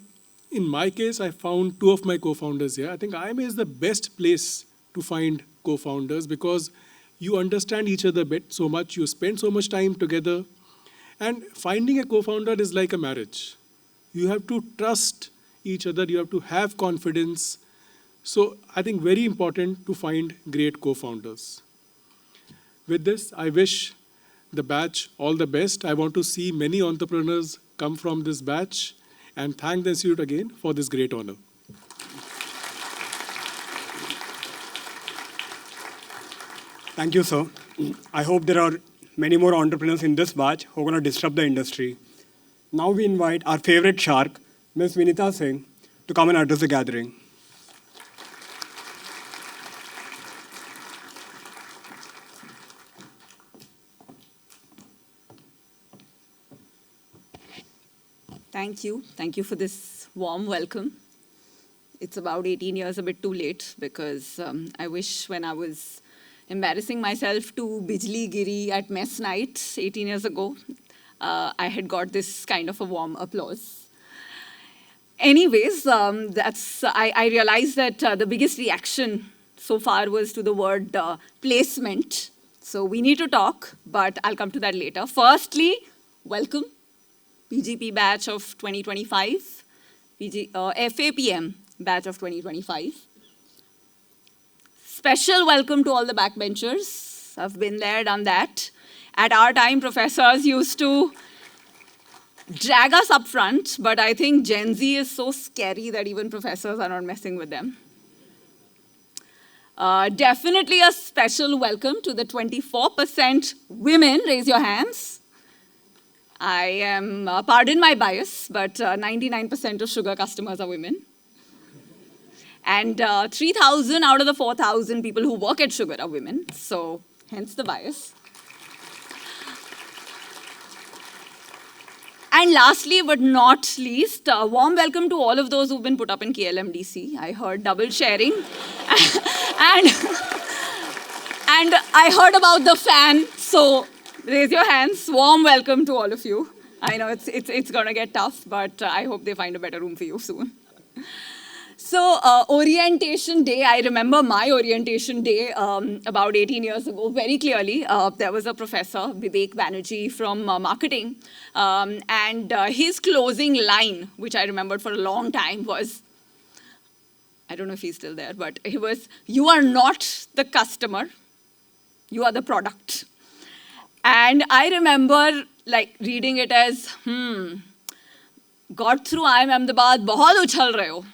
in my case, I found two of my co-founders here. I think IIMA is the best place to find co-founders because you understand each other so much, you spend so much time together. And finding a co-founder is like a marriage. You have to trust each other, you have to have confidence. So I think very important to find great co-founders. With this, I wish the batch all the best. I want to see many entrepreneurs come from this batch and thank the Institute again for this great honor. Thank you, sir. I hope there are many more entrepreneurs in this batch who are going to disrupt the industry. Now we invite our favorite shark, Ms. Vinita Singh, to come and address the gathering. Thank you. Thank you for this warm welcome. It's about 18 years, a bit too late, because I wish when I was embarrassing myself to Bijli Giri at mess night 18 years ago, I had got this kind of a warm applause. Anyways, I realized that the biggest reaction so far was to the word placement. So we need to talk, but I'll come to that later. Firstly, welcome. PGP batch of 2025, FAPM batch of 2025. Special welcome to all the backbenchers. I've been there, done that. At our time, professors used to drag us up front, but I think Gen Z is so scary that even professors are not messing with them. Definitely a special welcome to the 24% women. Raise your hands. I am, pardon my bias, but 99% of sugar customers are women. And 3,000 out of the 4,000 people who work at Sugar are women, so hence the bias. And lastly, but not least, a warm welcome to all of those who've been put up in KLMDC. I heard double sharing. and I heard about the fan, so raise your hands. Warm welcome to all of you. I know it's going to get tough, but I hope they find a better room for you soon. So orientation day, I remember my orientation day about 18 years ago very clearly. There was a professor, Vivek Banerjee from marketing, and his closing line, which I remembered for a long time, was, I don't know if he's still there, but it was, "You are not the customer, you are the product." And I remember like reading it as, got through IIM Ahmedabad, bahut uchal rahe ho.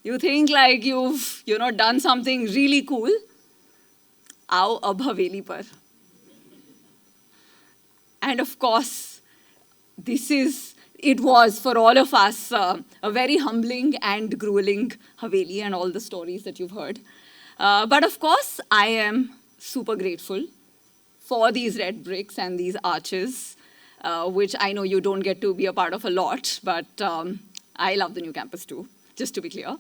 You think like you've, done something really cool. Aao ab haveli par. And of course, it was for all of us a very humbling and grueling Haveli and all the stories that you've heard. But of course, I am super grateful for these red bricks and these arches, which I know you don't get to be a part of a lot, but I love the new campus too, just to be clear.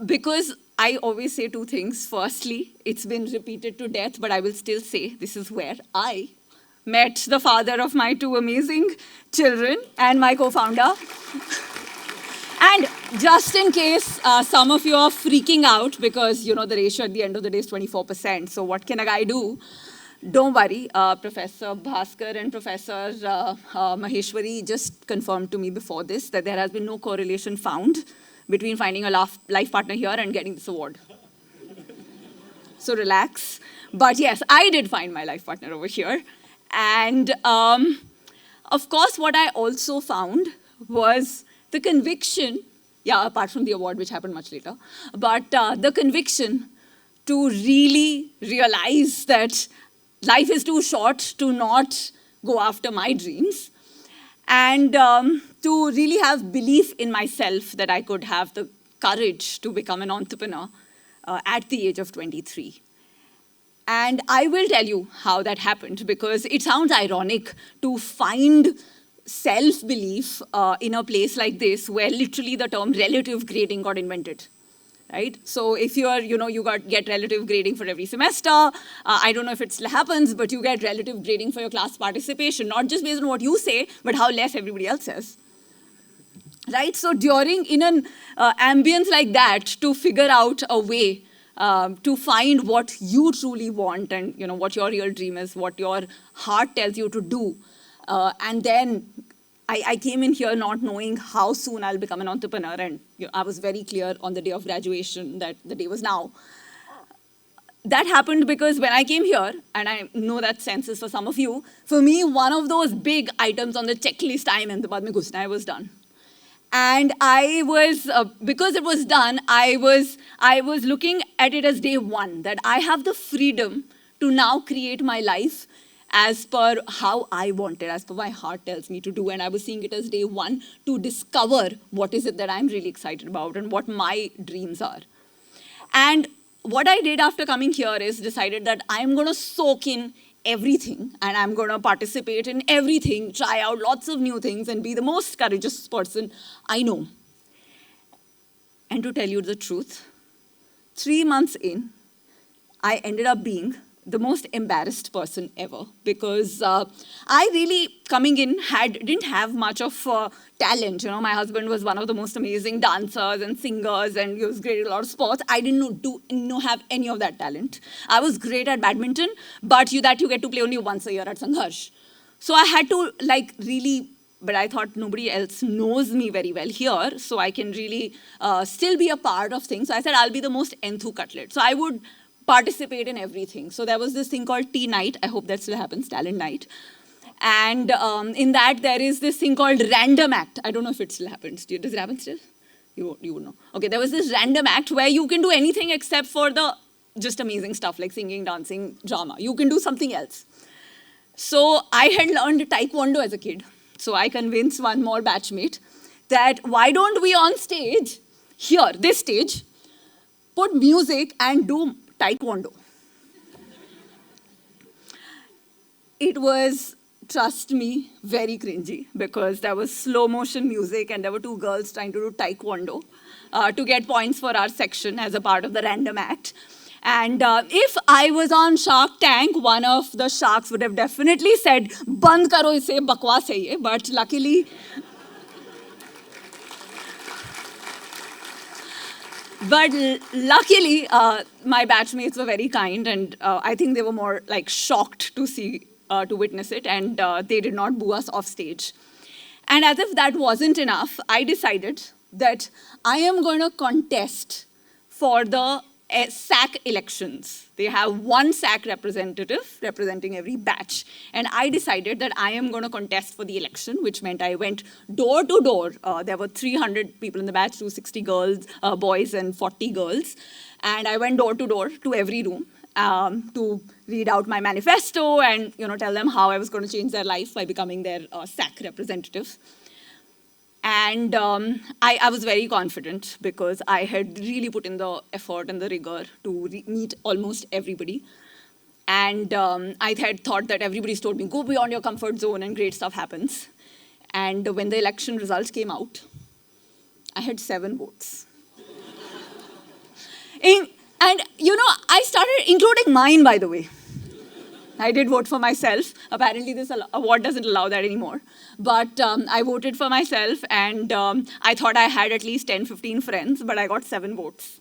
Because I always say two things. Firstly, it's been repeated to death, but I will still say this is where I met the father of my two amazing children and my co-founder. And just in case some of you are freaking out because, the ratio at the end of the day is 24%, so what can a guy do? Don't worry, Professor Bhaskar and Professor Maheshwari just confirmed to me before this that there has been no correlation found between finding a life partner here and getting this award. So relax. But yes, I did find my life partner over here. And of course, what I also found was the conviction, apart from the award, which happened much later, but the conviction to really realize that life is too short to not go after my dreams, and to really have belief in myself that I could have the courage to become an entrepreneur at the age of 23. And I will tell you how that happened, because it sounds ironic to find self-belief in a place like this where literally the term relative grading got invented. Right? So if you're, you get relative grading for every semester, I don't know if it still happens, but you get relative grading for your class participation, not just based on what you say, but how less everybody else says. Right? So in an ambience like that, to figure out a way to find what you truly want and, what your real dream is, what your heart tells you to do, and then I came in here not knowing how soon I'll become an entrepreneur, and I was very clear on the day of graduation that the day was now. That happened because when I came here, and I know that sense is for some of you, for me, one of those big items on the checklist I was done. And I was, because it was done, I was looking at it as day one, that I have the freedom to now create my life as per how I want it, as per my heart tells me to do. And I was seeing it as day one to discover what is it that I'm really excited about and what my dreams are. And what I did after coming here is decided that I'm going to soak in everything and I'm going to participate in everything, try out lots of new things and be the most courageous person I know. And to tell you the truth, 3 months in, I ended up being the most embarrassed person ever, because I really, coming in, didn't have much of talent. My husband was one of the most amazing dancers and singers, and he was great at a lot of sports. I didn't have any of that talent. I was great at badminton, but you get to play only once a year at Sangharsh. So I had to but I thought nobody else knows me very well here, so I can really still be a part of things. So I said, I'll be the most enthu cutlet. So I would participate in everything. So there was this thing called Tea Night. I hope that still happens, Talent Night. And in that, there is this thing called Random Act. I don't know if it still happens. Does it happen still? You would know. Okay, there was this Random Act where you can do anything except for the just amazing stuff like singing, dancing, drama. You can do something else. So I had learned Taekwondo as a kid. So I convinced one more batchmate that why don't we on stage, here, this stage, put music and do Taekwondo. It was, trust me, very cringy because there was slow motion music and there were 2 girls trying to do Taekwondo to get points for our section as a part of the Random Act. And if I was on Shark Tank, one of the sharks would have definitely said, "Band karo ise, bakwas hai ye." But luckily, my batchmates were very kind, and I think they were more like shocked to witness it, and they did not boo us off stage. And as if that wasn't enough, I decided that I am going to contest for the SAC elections. They have 1 SAC representative representing every batch. And I decided that I am going to contest for the election, which meant I went door to door. There were 300 people in the batch, 260 boys and 40 girls. And I went door to door to every room. to read out my manifesto and tell them how I was going to change their life by becoming their SAC representative. And I was very confident because I had really put in the effort and the rigor to meet almost everybody. And I had thought that everybody's told me, go beyond your comfort zone and great stuff happens. And when the election results came out, I had 7 votes. And I started, including mine, by the way. I did vote for myself. Apparently, this award doesn't allow that anymore. But I voted for myself, and I thought I had at least 10, 15 friends, but I got 7 votes.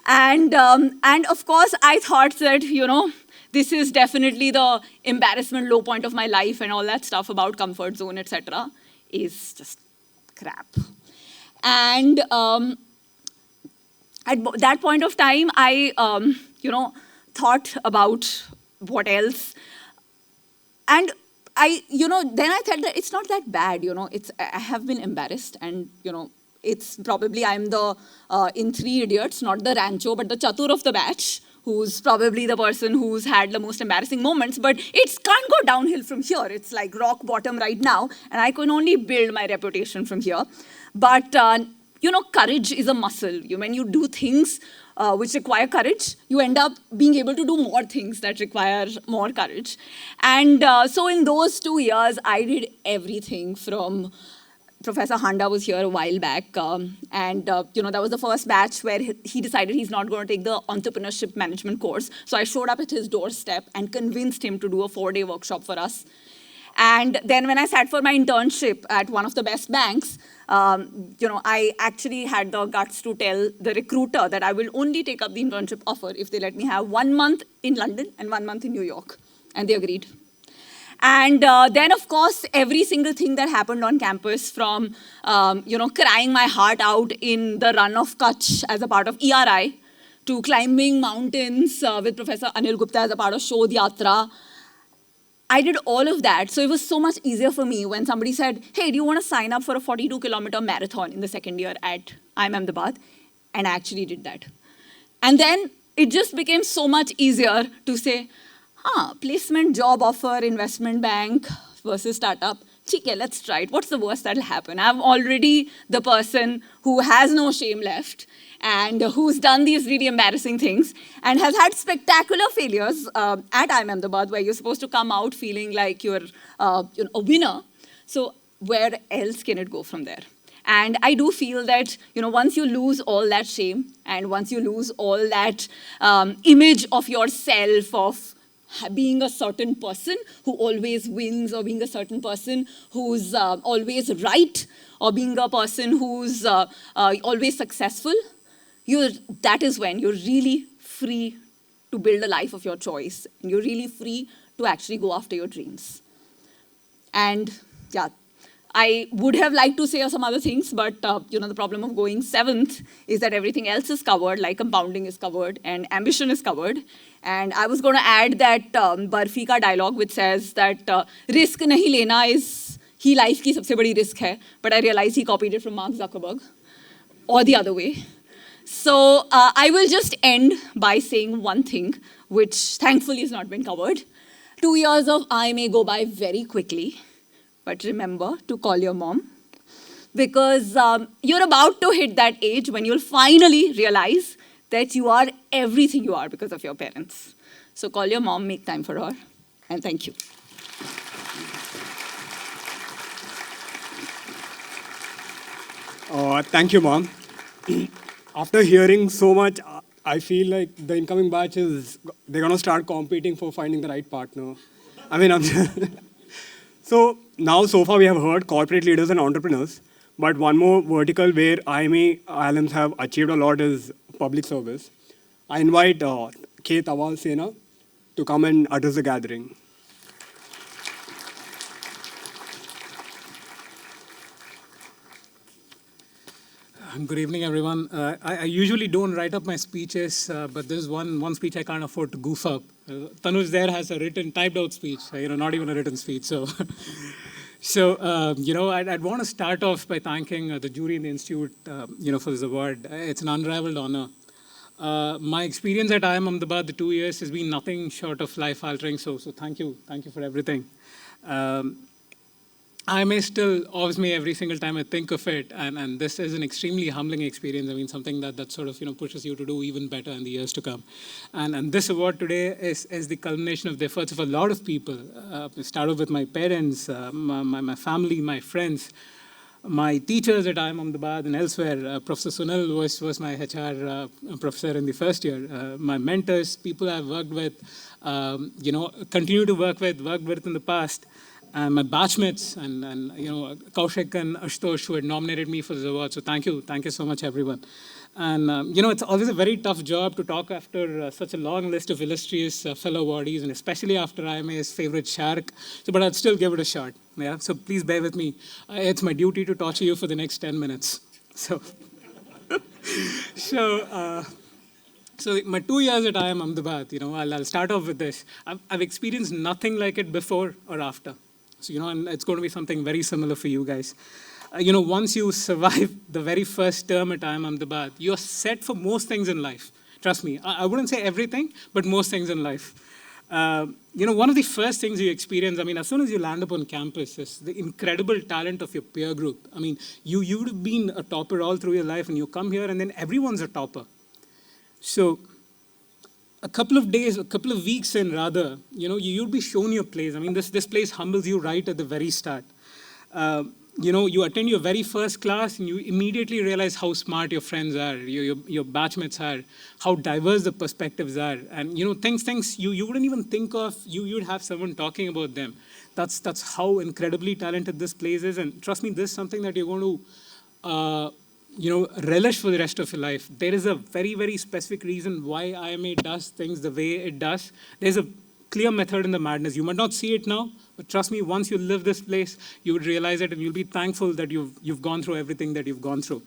And of course, I thought that, this is definitely the embarrassment low point of my life, and all that stuff about comfort zone, etc., is just crap. And at that point of time, I, thought about what else. And then I thought that it's not that bad, I have been embarrassed, and, it's probably I'm the, in Three Idiots, not the Rancho, but the Chatur of the batch, who's probably the person who's had the most embarrassing moments, but it can't go downhill from here. It's like rock bottom right now, and I can only build my reputation from here. But, courage is a muscle. When you do things which require courage, you end up being able to do more things that require more courage. And so in those 2 years, I did everything from Professor Handa was here a while back, and that was the first batch where he decided he's not going to take the entrepreneurship management course. So I showed up at his doorstep and convinced him to do a 4-day workshop for us. And then when I sat for my internship at one of the best banks, I actually had the guts to tell the recruiter that I will only take up the internship offer if they let me have 1 month in London and 1 month in New York. And they agreed. And then, of course, every single thing that happened on campus, from, crying my heart out in the run of Kutch as a part of ERI, to climbing mountains with Professor Anil Gupta as a part of Shodh Yatra, I did all of that. So it was so much easier for me when somebody said, hey, do you want to sign up for a 42-kilometer marathon in the second year at IIMA Ahmedabad? And I actually did that. And then it just became so much easier to say, placement, job offer, investment bank versus startup. Okay, let's try it. What's the worst that'll happen? I'm already the person who has no shame left and who's done these really embarrassing things and has had spectacular failures at IIMA Ahmedabad, where you're supposed to come out feeling like you're a winner. So where else can it go from there? And I do feel that, once you lose all that shame and once you lose all that image of yourself, of being a certain person who always wins, or being a certain person who's always right, or being a person who's always successful, that is when you're really free to build a life of your choice. And you're really free to actually go after your dreams. And yeah, I would have liked to say some other things, but the problem of going 7th is that everything else is covered, like compounding is covered and ambition is covered. And I was going to add that Barfi ka dialogue, which says that risk nahi lena is hi life ki sabse badi risk hai. But I realized he copied it from Mark Zuckerberg, or the other way. So I will just end by saying one thing, which thankfully has not been covered. 2 years of IIMA go by very quickly. But remember to call your mom, because you're about to hit that age when you'll finally realize that you are everything you are because of your parents. So call your mom, make time for her, and thank you. Thank you, Mom. After hearing so much, I feel like the incoming batch they're going to start competing for finding the right partner. I mean, so far we have heard corporate leaders and entrepreneurs, but one more vertical where IIMA alums have achieved a lot is public service. I invite K. Tawal Sena to come and address the gathering. Good evening, everyone. I usually don't write up my speeches, but this is one speech I can't afford to goof up. Tanuj there has a typed out speech, not even a written speech. So, I'd want to start off by thanking the jury in the institute, for this award. It's an unrivaled honor. My experience at IIM Ahmedabad, the 2 years, has been nothing short of life-altering. So thank you for everything. IIMA still awes me every single time I think of it, and this is an extremely humbling experience. I mean, something that sort of pushes you to do even better in the years to come. And this award today is the culmination of the efforts of a lot of people. It started with my parents, my family, my friends, my teachers at IIM Ahmedabad and elsewhere. Professor Sunil was my HR professor in the first year. My mentors, people I've worked with, continue to worked with in the past. And my batchmates and Kaushik and Ashutosh who had nominated me for this award. So thank you so much, everyone. And it's always a very tough job to talk after such a long list of illustrious fellow awardees, and especially after IIMA's favorite shark. But I'll still give it a shot. Yeah. So please bear with me. It's my duty to torture you for the next 10 minutes. So, so my 2 years at IIM Ahmedabad, I'll start off with this. I've experienced nothing like it before or after. So, and it's going to be something very similar for you guys. Once you survive the very first term at IIM Ahmedabad, you're set for most things in life. Trust me. I wouldn't say everything, but most things in life. One of the first things you experience, as soon as you land up on campus, is the incredible talent of your peer group. You would have been a topper all through your life, and you come here, and then everyone's a topper. So a couple of weeks in rather, you'll be shown your place. This place humbles you right at the very start. You attend your very first class and you immediately realize how smart your friends are, your batchmates are, how diverse the perspectives are. And, things you wouldn't even think of, you'd have someone talking about them. That's how incredibly talented this place is. And trust me, this is something that you're going to, relish for the rest of your life. There is a very, very specific reason why IIMA does things the way it does. There's a clear method in the madness. You might not see it now, but trust me, once you live this place, you would realize it, and you'll be thankful that you've gone through everything that you've gone through.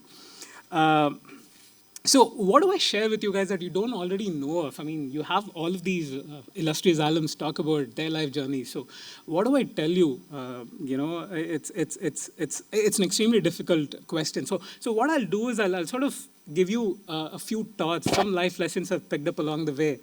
So what do I share with you guys that you don't already know of? You have all of these illustrious alums talk about their life journey. So what do I tell you? It's an extremely difficult question. So what I'll do is I'll sort of give you a few thoughts, some life lessons I've picked up along the way,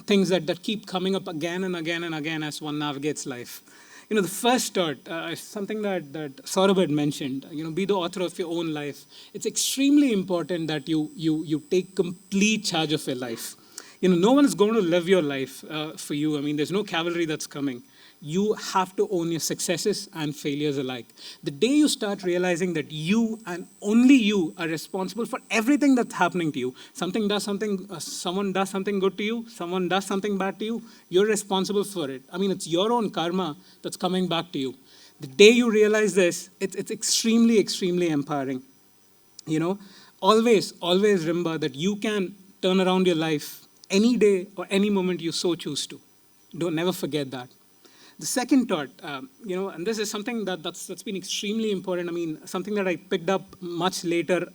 things that keep coming up again and again and again as one navigates life. The first thought is something that Saurabh had mentioned, be the author of your own life. It's extremely important that you take complete charge of your life. No one is going to live your life for you. There's no cavalry that's coming. You have to own your successes and failures alike. The day you start realizing that you and only you are responsible for everything that's happening to you, someone does something good to you, someone does something bad to you, you're responsible for it. It's your own karma that's coming back to you. The day you realize this, it's extremely, extremely empowering. Always remember that you can turn around your life any day or any moment you so choose to. Never forget that. The second thought, and this is something that's been extremely important. Something that I picked up much later,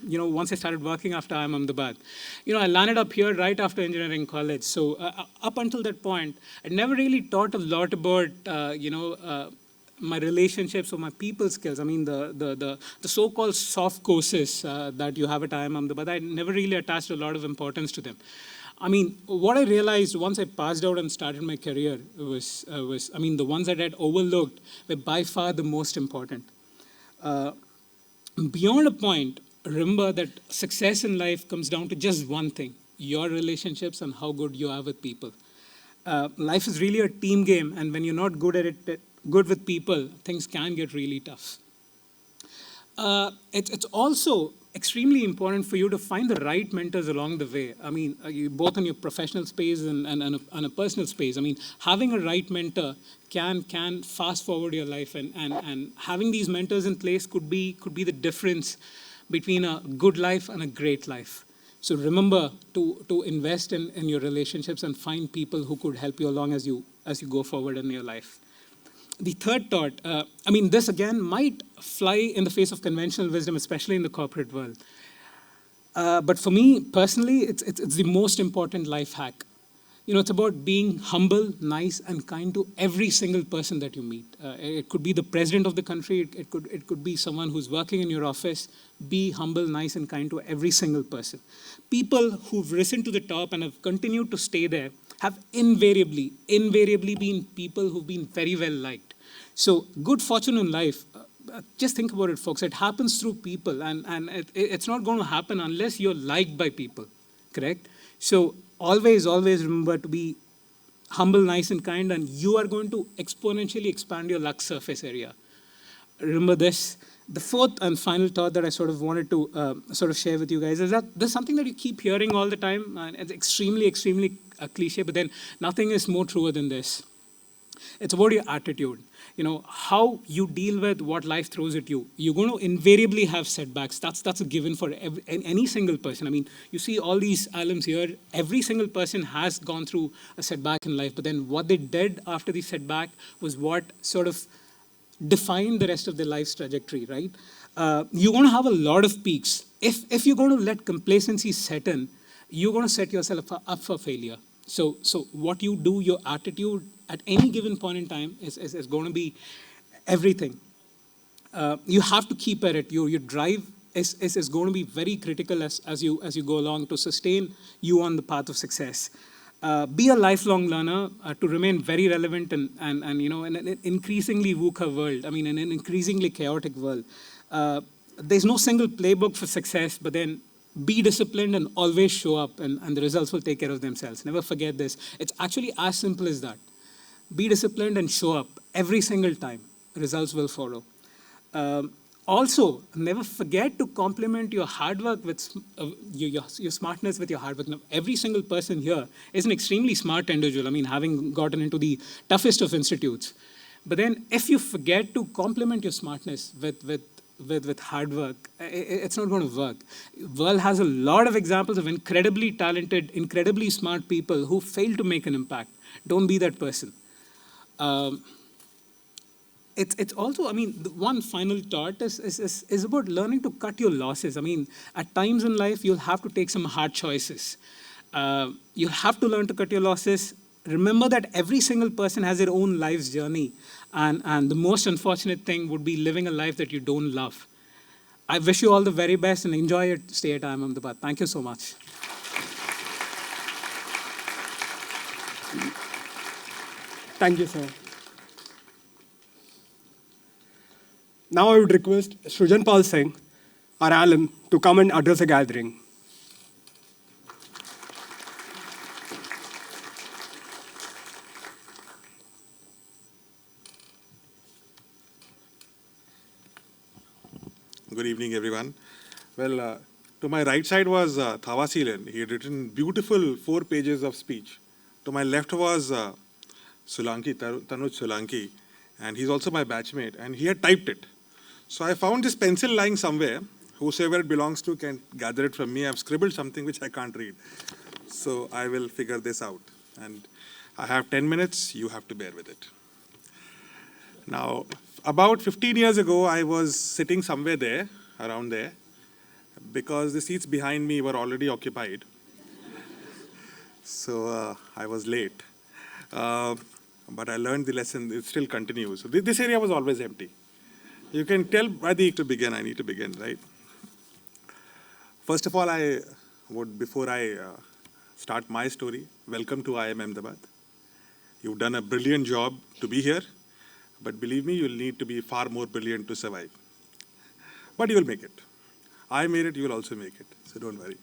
once I started working after IIM Ahmedabad. I landed up here right after engineering college. So up until that point, I never really thought a lot about, my relationships or my people skills. The so-called soft courses that you have at IIM Ahmedabad, I never really attached a lot of importance to them. What I realized once I passed out and started my career was the ones that I had overlooked were by far the most important. Beyond a point, remember that success in life comes down to just one thing: your relationships and how good you are with people. Life is really a team game, and when you're not good at it, good with people, things can get really tough. It's also extremely important for you to find the right mentors along the way. Both in your professional space and a personal space. Having a right mentor can fast forward your life, and having these mentors in place could be the difference between a good life and a great life. So remember to invest in your relationships and find people who could help you along as you go forward in your life. The third thought, this again might fly in the face of conventional wisdom, especially in the corporate world. But for me personally, it's the most important life hack. it's about being humble, nice, and kind to every single person that you meet. It could be the president of the country. It could be someone who's working in your office. Be humble, nice, and kind to every single person. People who've risen to the top and have continued to stay there have invariably been people who've been very well liked. So good fortune in life, just think about it, folks. It happens through people, and it's not going to happen unless you're liked by people, correct? So always remember to be humble, nice, and kind, and you are going to exponentially expand your luck surface area. Remember this. The fourth and final thought that I sort of wanted to sort of share with you guys is that there's something that you keep hearing all the time, and it's extremely cliche, but then nothing is more truer than this. It's about your attitude. How you deal with what life throws at you. You're going to invariably have setbacks. That's a given for any single person. I mean, you see all these alums here, every single person has gone through a setback in life, but then what they did after the setback was what sort of defined the rest of their life's trajectory, right? You're going to have a lot of peaks. If you're going to let complacency set in, you're going to set yourself up for failure. So what you do, your attitude at any given point in time is going to be everything. You have to keep at it. Your drive is going to be very critical as you go along to sustain you on the path of success. Be a lifelong learner to remain very relevant in an increasingly VUCA world. I mean, in an increasingly chaotic world. There's no single playbook for success, but then be disciplined and always show up, and the results will take care of themselves. Never forget this. It's actually as simple as that. Be disciplined and show up every single time. Results will follow. Also, never forget to complement your hard work with your smartness with your hard work. Now, every single person here is an extremely smart individual. I mean, having gotten into the toughest of institutes. But then if you forget to complement your smartness with hard work, it's not going to work. World has a lot of examples of incredibly talented, incredibly smart people who fail to make an impact. Don't be that person. It's also, I mean, the one final thought is about learning to cut your losses. I mean, at times in life, you'll have to take some hard choices. You have to learn to cut your losses. Remember that every single person has their own life's journey. And the most unfortunate thing would be living a life that you don't love. I wish you all the very best and enjoy your stay at IIM Ahmedabad. Thank you so much. Thank you, sir. Now I would request Srujan Pal Singh, our alum, to come and address the gathering. Good evening, everyone. Well, to my right side was Thawasilan. He had written beautiful 4 pages of speech. To my left was Tanuj Solanki, and he's also my batchmate, and he had typed it. So I found this pencil lying somewhere. Whosoever it belongs to can gather it from me. I've scribbled something which I can't read. So I will figure this out. And I have 10 minutes. You have to bear with it. Now, about 15 years ago, I was sitting somewhere there, around there, because the seats behind me were already occupied. So I was late. But I learned the lesson. It still continues. So this area was always empty. You can tell I need to begin, right? First of all, before I start my story, welcome to IIM Ahmedabad. You've done a brilliant job to be here, but believe me, you'll need to be far more brilliant to survive. But you will make it. I made it, you will also make it, so don't worry.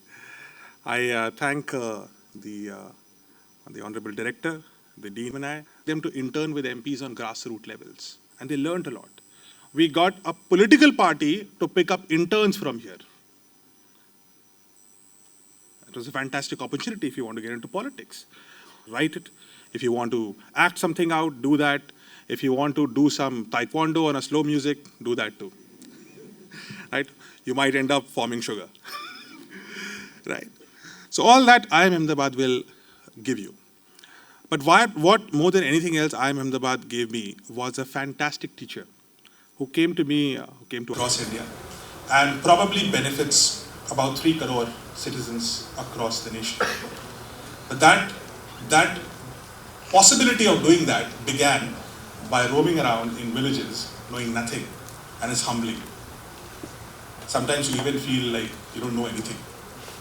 I thank the Honorable Director, the Dean, and I, them to intern with MPs on grassroots levels, and they learned a lot. We got a political party to pick up interns from here. It was a fantastic opportunity if you want to get into politics. Write it. If you want to act something out, do that. If you want to do some taekwondo on a slow music, do that too. Right? You might end up forming sugar. Right? So all that IIM Ahmedabad will give you. But what more than anything else IIM Ahmedabad gave me was a fantastic teacher who came to across India and probably benefits about 3 crore citizens across the nation. But that That possibility of doing that began by roaming around in villages, knowing nothing, and it's humbling. Sometimes you even feel like you don't know anything.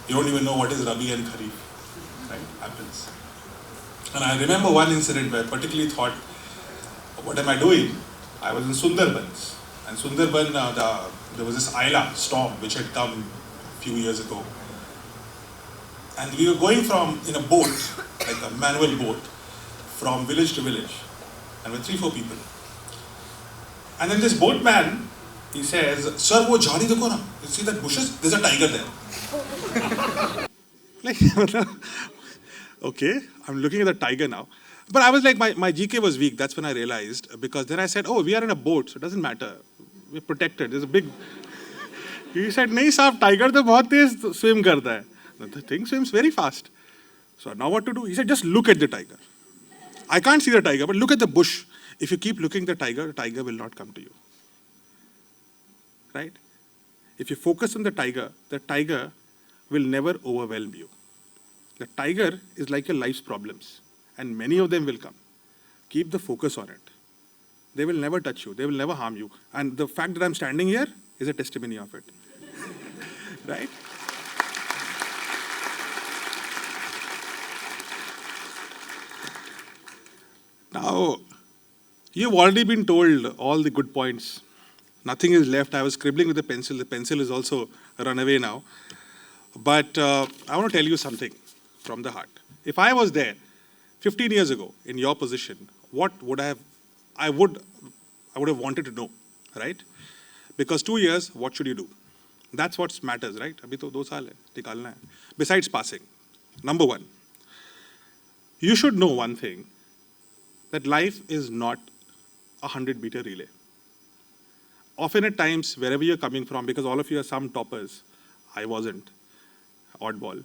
You don't even know what is Rabi and Kharif, right? Happens. And I remember one incident where I particularly thought, what am I doing? I was in Sundarbans. And Sundarban, there was this Ayla storm which had come a few years ago. And we were going in a boat, like a manual boat, from village to village. And with 3-4 people. And then this boatman, he says, "Sir, wo jhari dekho na. You see that bushes? There's a tiger there." Like, okay, I'm looking at the tiger now. But I was like, my GK was weak. That's when I realized. Because then I said, oh, we are in a boat, so it doesn't matter. We're protected. There's a big... He said, nahi saab, tiger to bahut tez swim karta hai. The thing swims very fast. So now what to do? He said, just look at the tiger. I can't see the tiger, but look at the bush. If you keep looking at the tiger will not come to you. Right? If you focus on the tiger will never overwhelm you. The tiger is like your life's problems, and many of them will come. Keep the focus on it. They will never touch you. They will never harm you. And the fact that I'm standing here is a testimony of it. Right? Now, you've already been told all the good points. Nothing is left. I was scribbling with a pencil. The pencil is also run away now. But I want to tell you something from the heart. If I was there 15 years ago in your position, what would I would have wanted to know, right? Because 2 years, what should you do? That's what matters, right? Abhi to 2 saal hai, nikalna hai. Besides passing, number one, you should know one thing, that life is not a 100-meter relay. Often at times, wherever you're coming from, because all of you are some toppers, I wasn't, oddball.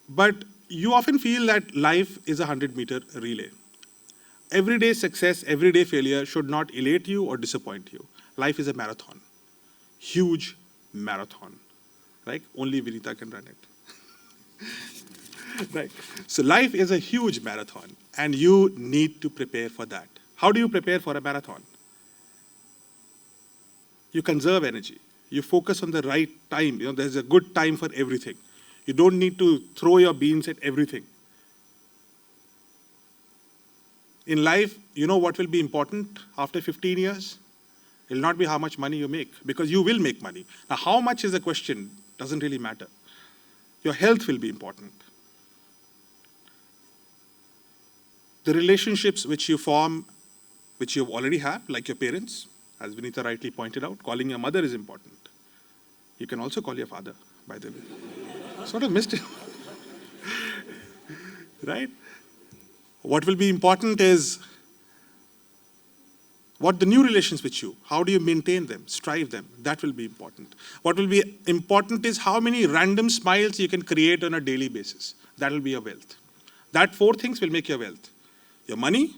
But you often feel that life is a 100-meter relay. Everyday success, everyday failure should not elate you or disappoint you. Life is a marathon. Huge marathon. Right? Only Vinita can run it. Right? So life is a huge marathon, and you need to prepare for that. How do you prepare for a marathon? You conserve energy. You focus on the right time. There's a good time for everything. You don't need to throw your beans at everything. In life, you know what will be important after 15 years? It will not be how much money you make, because you will make money. Now, how much is a question? Doesn't really matter. Your health will be important. The relationships which you form, which you already have, like your parents, as Vinita rightly pointed out, calling your mother is important. You can also call your father, by the way. Sort of missed it. Right? What will be important is what the new relations with you, how do you maintain them, strive them, that will be important. What will be important is how many random smiles you can create on a daily basis. That will be your wealth. That 4 things will make your wealth. Your money,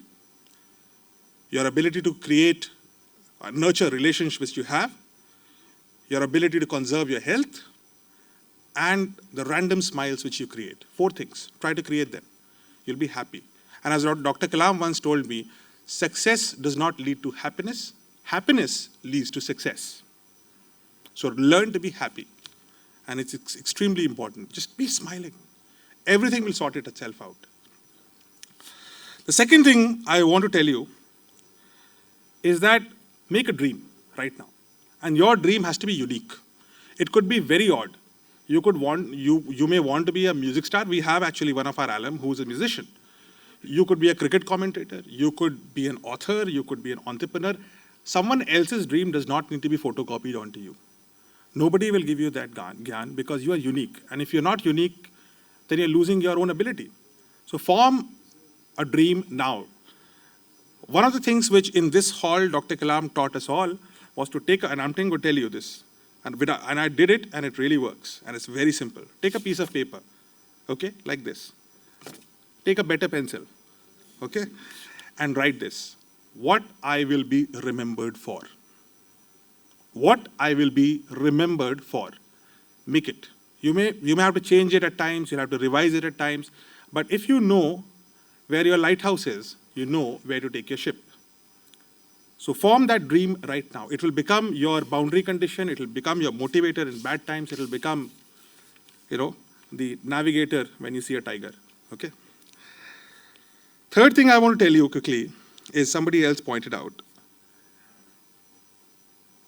your ability to create, nurture relationships which you have, your ability to conserve your health, and the random smiles which you create. 4 things. Try to create them. You'll be happy. And as Dr. Kalam once told me, success does not lead to happiness. Happiness leads to success. So learn to be happy. And it's extremely important. Just be smiling. Everything will sort itself out. The second thing I want to tell you is that make a dream right now. And your dream has to be unique. It could be very odd. You may want to be a music star. We have actually one of our alum who's a musician. You could be a cricket commentator. You could be an author. You could be an entrepreneur. Someone else's dream does not need to be photocopied onto you. Nobody will give you that gyan because you are unique. And if you're not unique, then you're losing your own ability. So form a dream now. One of the things which in this hall Dr. Kalam taught us all was to take, and I'm going to tell you this, and I did it and it really works. And it's very simple. Take a piece of paper, okay, like this. Take a better pencil, okay, and write this. What I will be remembered for. What I will be remembered for. Make it. You may have to change it at times, you'll have to revise it at times, But if you know where your lighthouse is, you know where to take your ship. So form that dream right now. It will become your boundary condition. It will become your motivator in bad times. It will become, the navigator when you see a tiger. Okay? Third thing I want to tell you quickly is somebody else pointed out.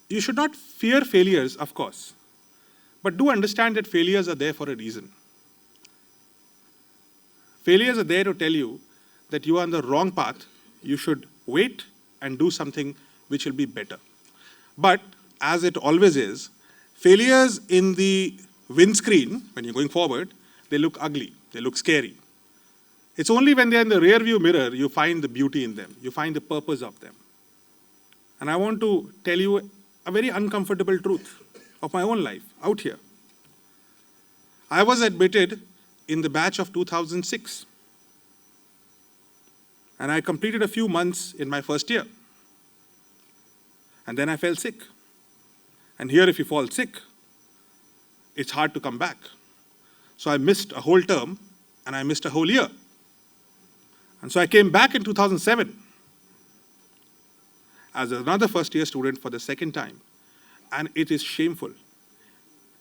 You should not fear failures, of course, but do understand that failures are there for a reason. Failures are there to tell you that you are on the wrong path. You should wait and do something which will be better. But as it always is, failures in the windscreen, when you're going forward, they look ugly, they look scary. It's only when they're in the rear view mirror you find the beauty in them, you find the purpose of them. And I want to tell you a very uncomfortable truth of my own life out here. I was admitted in the batch of 2006. And I completed a few months in my first year. And then I fell sick. And here, if you fall sick, it's hard to come back. So I missed a whole term, and I missed a whole year. And so I came back in 2007 as another first-year student for the second time. And it is shameful.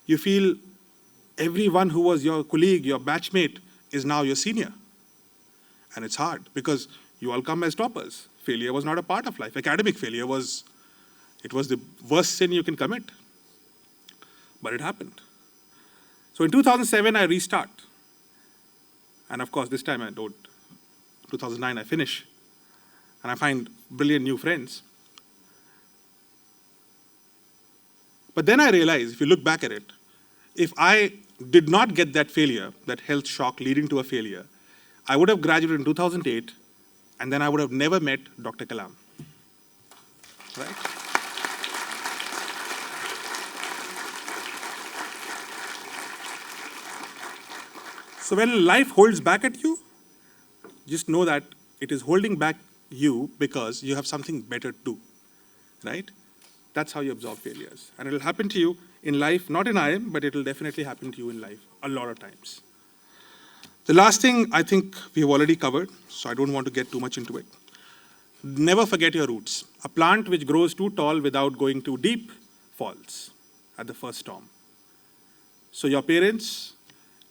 You feel everyone who was your colleague, your batchmate, is now your senior. And it's hard because you all come as toppers. Failure was not a part of life. Academic failure was the worst sin you can commit. But it happened. So in 2007, I restart. And of course, this time I don't. 2009, I finish. And I find brilliant new friends. But then I realize, if you look back at it, if I did not get that failure, that health shock leading to a failure, I would have graduated in 2008, and then I would have never met Dr. Kalam. Right? So when life holds back at you, just know that it is holding back you because you have something better to do. Right? That's how you absorb failures. And it'll happen to you in life, not in IIM, but it'll definitely happen to you in life a lot of times. The last thing I think we have already covered, so I don't want to get too much into it. Never forget your roots. A plant which grows too tall without going too deep falls at the first storm. So your parents,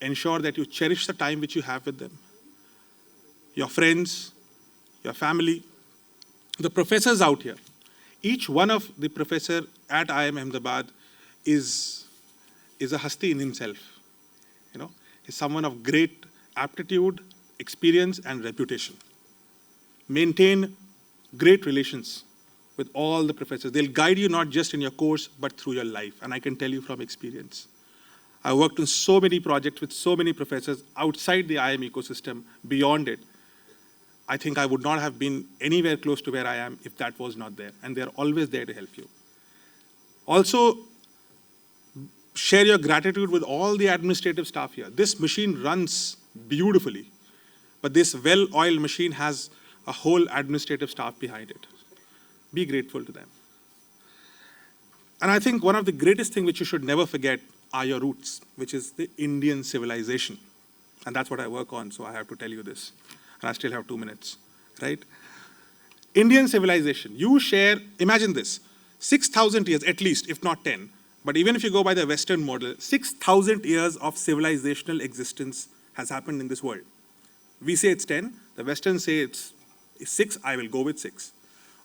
ensure that you cherish the time which you have with them. Your friends, your family, the professors out here. Each one of the professor at IIM Ahmedabad is a hasti in himself. Is someone of great aptitude, experience, and reputation. Maintain great relations with all the professors. They'll guide you not just in your course, but through your life. And I can tell you from experience. I worked on so many projects with so many professors outside the IIM ecosystem, beyond it. I think I would not have been anywhere close to where I am if that was not there. And they're always there to help you. Also, share your gratitude with all the administrative staff here. This machine runs beautifully, but this well-oiled machine has a whole administrative staff behind it. Be grateful to them. And I think one of the greatest things which you should never forget are your roots, which is the Indian civilization. And that's what I work on, so I have to tell you this. And I still have 2 minutes, right? Indian civilization, you share, imagine this, 6,000 years at least, if not 10, but even if you go by the Western model, 6,000 years of civilizational existence has happened in this world. We say it's 10, the Westerns say it's 6, I will go with 6.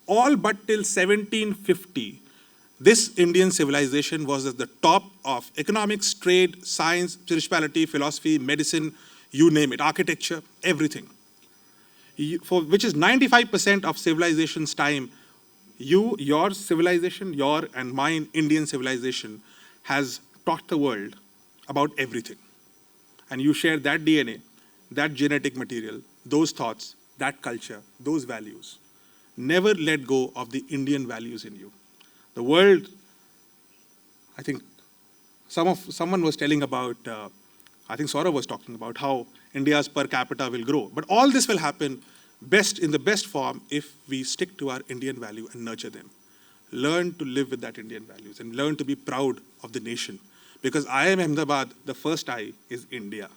All but till 1750, this Indian civilization was at the top of economics, trade, science, spirituality, philosophy, medicine, you name it, architecture, everything. Which is 95% of civilization's time. Your civilization, your and mine, Indian civilization, has taught the world about everything. And you share that DNA, that genetic material, those thoughts, that culture, those values. Never let go of the Indian values in you. The world, I think, someone was telling about, I think Saurabh was talking about how India's per capita will grow. But all this will happen in the best form if we stick to our Indian value and nurture them. Learn to live with that Indian values and learn to be proud of the nation. Because IIM Ahmedabad, the first I is India,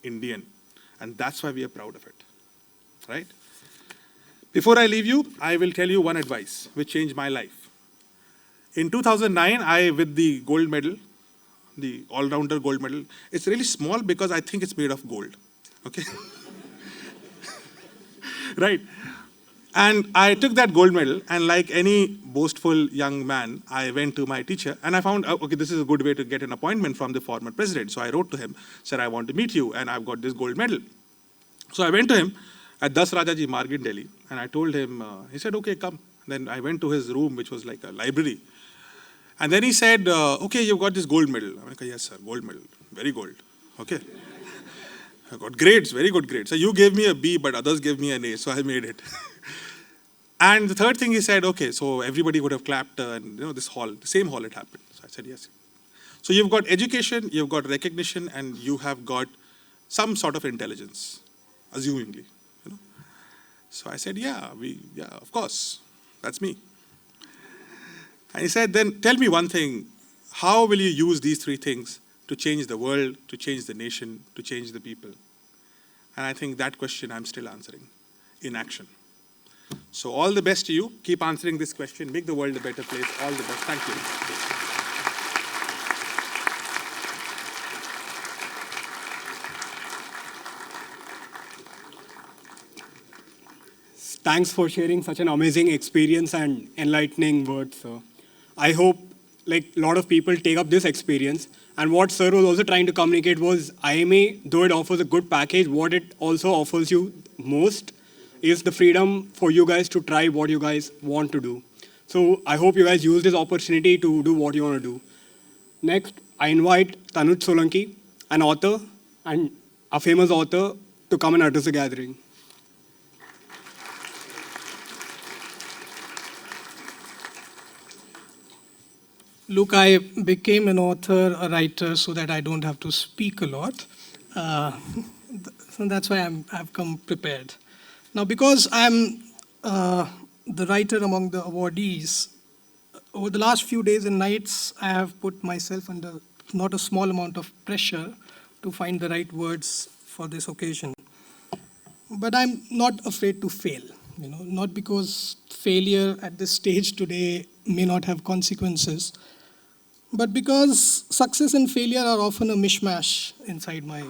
Indian. And that's why we are proud of it, right? Before I leave you, I will tell you one advice which changed my life. In 2009, I, with the gold medal, the all-rounder gold medal, it's really small because I think it's made of gold, okay? Right. And I took that gold medal, and like any boastful young man, I went to my teacher, and I found, okay, this is a good way to get an appointment from the former president. So I wrote to him, said, I want to meet you, and I've got this gold medal. So I went to him at Das Rajaji Marg in Delhi, and I told him, he said, okay, come. Then I went to his room, which was like a library. And then he said, okay, you've got this gold medal. I'm like, yes, sir, gold medal, very gold, okay. I got grades, very good grades. So you gave me a B, but others gave me an A, so I made it. And the third thing he said, okay, so everybody would have clapped, and this hall, the same hall it happened. So I said, yes. So you've got education, you've got recognition, and you have got some sort of intelligence, assumingly. So I said, yeah, of course, that's me. And he said, then tell me one thing, how will you use these three things to change the world, to change the nation, to change the people? And I think that question I'm still answering in action. So all the best to you. Keep answering this question. Make the world a better place. All the best. Thank you. Thanks for sharing such an amazing experience and enlightening words, sir. I hope a lot of people take up this experience. And what sir was also trying to communicate was IIMA, though it offers a good package, what it also offers you most is the freedom for you guys to try what you guys want to do. So I hope you guys use this opportunity to do what you want to do. Next, I invite Tanuj Solanki, an author and a famous author, to come and address the gathering. Look, I became an author, a writer, so that I don't have to speak a lot. So that's why I've come prepared. Now, because I'm the writer among the awardees, over the last few days and nights, I have put myself under not a small amount of pressure to find the right words for this occasion. But I'm not afraid to fail, not because failure at this stage today may not have consequences, but because success and failure are often a mishmash inside my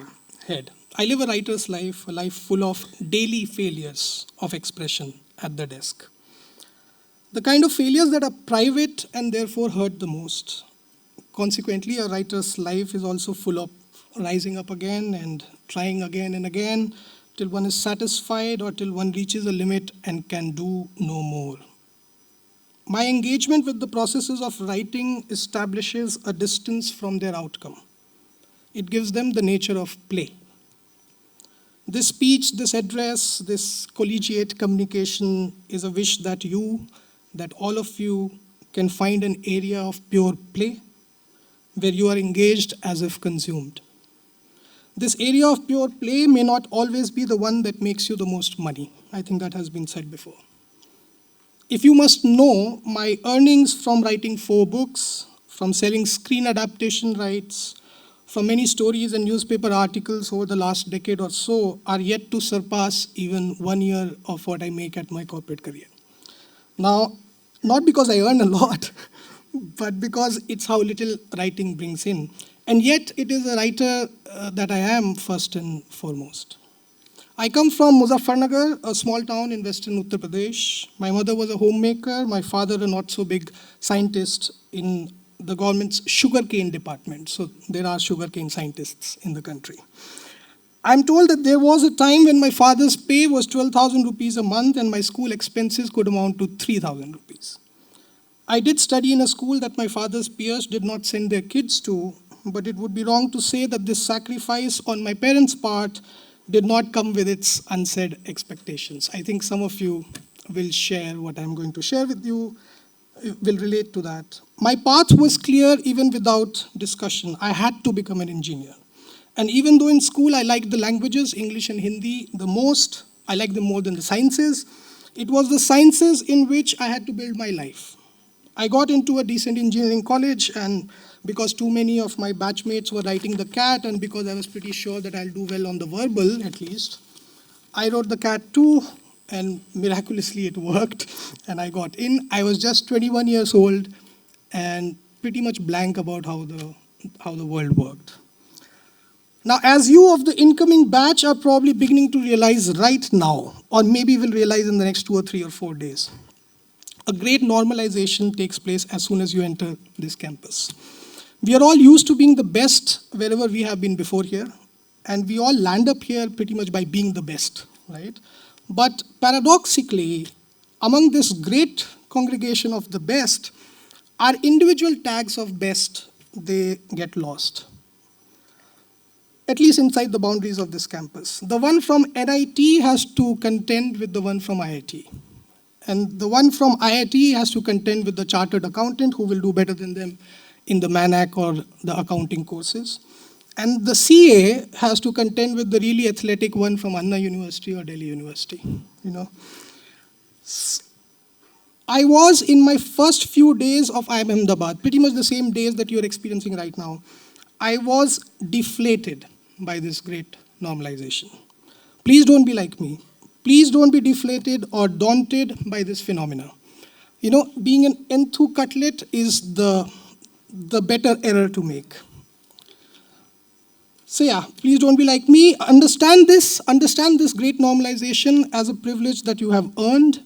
head. I live a writer's life, a life full of daily failures of expression at the desk. The kind of failures that are private and therefore hurt the most. Consequently, a writer's life is also full of rising up again and trying again and again till one is satisfied or till one reaches a limit and can do no more. My engagement with the processes of writing establishes a distance from their outcome. It gives them the nature of play. This speech, this address, this collegiate communication is a wish that all of you can find an area of pure play where you are engaged as if consumed. This area of pure play may not always be the one that makes you the most money. I think that has been said before. If you must know, my earnings from writing 4 books, from selling screen adaptation rights, from many stories and newspaper articles over the last decade or so are yet to surpass even 1 year of what I make at my corporate career. Now, not because I earn a lot, but because it's how little writing brings in. And yet, it is a writer that I am first and foremost. I come from Muzaffarnagar, a small town in western Uttar Pradesh. My mother was a homemaker, my father a not-so-big scientist in the government's sugarcane department. So there are sugarcane scientists in the country. I'm told that there was a time when my father's pay was 12,000 rupees a month and my school expenses could amount to 3,000 rupees. I did study in a school that my father's peers did not send their kids to, but it would be wrong to say that this sacrifice on my parents' part did not come with its unsaid expectations. I think some of you will share what I'm going to share with you, will relate to that. My path was clear even without discussion. I had to become an engineer. And even though in school I liked the languages, English and Hindi, the most, I liked them more than the sciences, it was the sciences in which I had to build my life. I got into a decent engineering college, and because too many of my batchmates were writing the CAT, and because I was pretty sure that I'll do well on the verbal at least, I wrote the CAT too, and miraculously it worked, and I got in. I was just 21 years old and pretty much blank about how the world worked. Now, as you of the incoming batch are probably beginning to realize right now, or maybe will realize in the next 2 or 3 or 4 days, a great normalization takes place as soon as you enter this campus. We are all used to being the best wherever we have been before here, and we all land up here pretty much by being the best, right? But paradoxically, among this great congregation of the best, our individual tags of best, they get lost, at least inside the boundaries of this campus. The one from NIT has to contend with the one from IIT. And the one from IIT has to contend with the chartered accountant who will do better than them in the MANAC or the accounting courses. And the CA has to contend with the really athletic one from Anna University or Delhi University. You know, I was in my first few days of IIM Ahmedabad, pretty much the same days that you're experiencing right now. I was deflated by this great normalization. Please don't be like me. Please don't be deflated or daunted by this phenomena. You know, being an enthu cutlet is the better error to make. So yeah, please don't be like me. Understand this great normalization as a privilege that you have earned,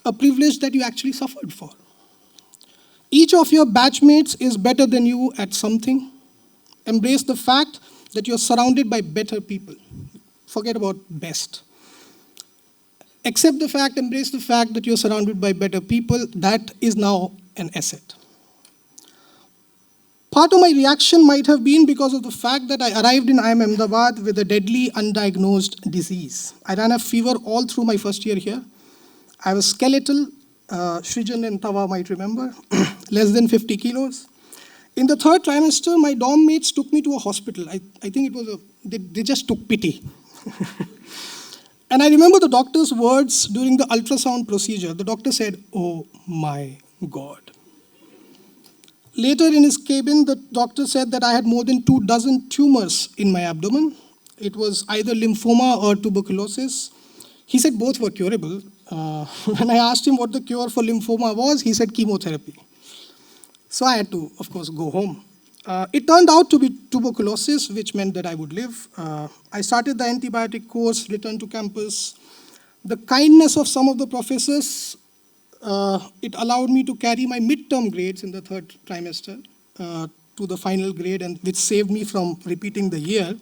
a privilege that you actually suffered for. Each of your batchmates is better than you at something. Embrace the fact that you're surrounded by better people. Forget about best. Accept the fact, embrace the fact that you're surrounded by better people. That is now an asset. Part of my reaction might have been because of the fact that I arrived in IIM Ahmedabad with a deadly undiagnosed disease. I ran a fever all through my first year here. I was skeletal, Srijan and Tawa might remember, less than 50 kilos. In the 3rd trimester, my dorm mates took me to a hospital. I think it was they just took pity. And I remember the doctor's words during the ultrasound procedure. The doctor said, "Oh my God." Later in his cabin, the doctor said that I had more than 24 tumors in my abdomen. It was either lymphoma or tuberculosis. He said both were curable. When I asked him what the cure for lymphoma was, he said chemotherapy. So I had to, of course, go home. It turned out to be tuberculosis, which meant that I would live. I started the antibiotic course, returned to campus. The kindness of some of the professors, it allowed me to carry my midterm grades in the 3rd trimester to the final grade, and which saved me from repeating the year.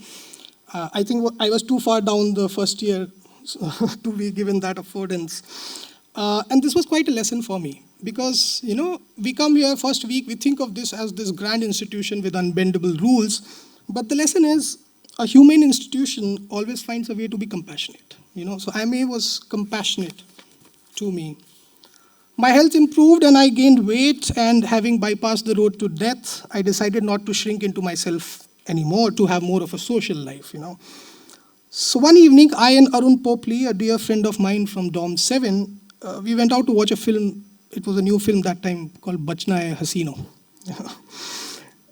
I think I was too far down the first year to be given that affordance. And this was quite a lesson for me. Because, you know, we come here first week, we think of this as this grand institution with unbendable rules. But the lesson is, a humane institution always finds a way to be compassionate. You know, so IIMA was compassionate to me. My health improved and I gained weight, and having bypassed the road to death, I decided not to shrink into myself anymore, to have more of a social life, you know. So one evening, I and Arun Popley, a dear friend of mine from Dorm 7, we went out to watch a film. It was a new film that time called Bachna Hai Hasino.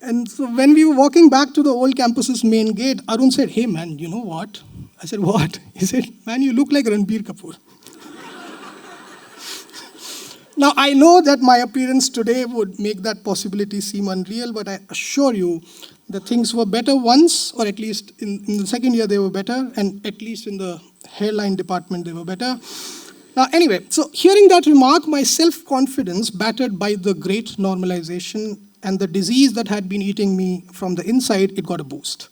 And so when we were walking back to the old campus's main gate, Arun said, "Hey man, you know what?" I said, "What?" He said, "Man, you look like Ranbir Kapoor." Now, I know that my appearance today would make that possibility seem unreal, but I assure you that things were better once, or at least in the 2nd year they were better, and at least in the hairline department they were better. Now, anyway, so hearing that remark, my self-confidence, battered by the great normalization and the disease that had been eating me from the inside, it got a boost.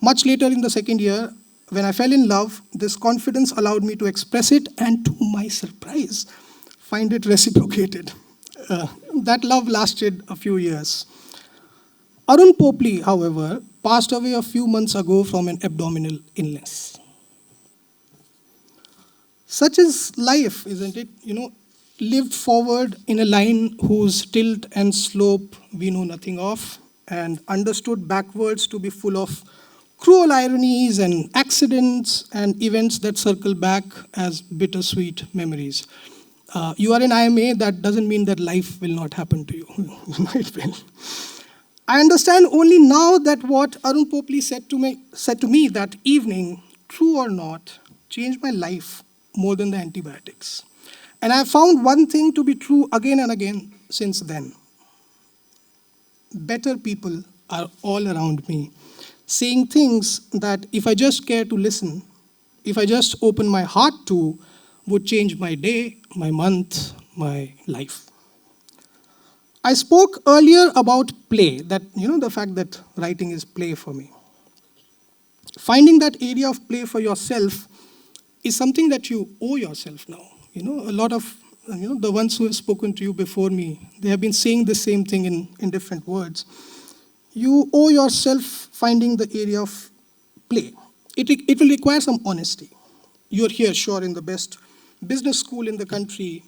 Much later in the 2nd year, when I fell in love, this confidence allowed me to express it, and to my surprise, find it reciprocated. That love lasted a few years. Arun Popley, however, passed away a few months ago from an abdominal illness. Such is life, isn't it? You know, lived forward in a line whose tilt and slope we know nothing of, and understood backwards to be full of cruel ironies and accidents and events that circle back as bittersweet memories. You are in IIMA, that doesn't mean that life will not happen to you. It will. I understand only now that what Arun Popli said to me that evening, true or not, changed my life more than the antibiotics. And I found one thing to be true again and again since then. Better people are all around me, saying things that if I just care to listen, if I just open my heart to, would change my day, my month, my life. I spoke earlier about play, that, the fact that writing is play for me. Finding that area of play for yourself is something that you owe yourself now. A lot of, the ones who have spoken to you before me, they have been saying the same thing in different words. You owe yourself finding the area of play. It will require some honesty. You're here, sure, in the best business school in the country,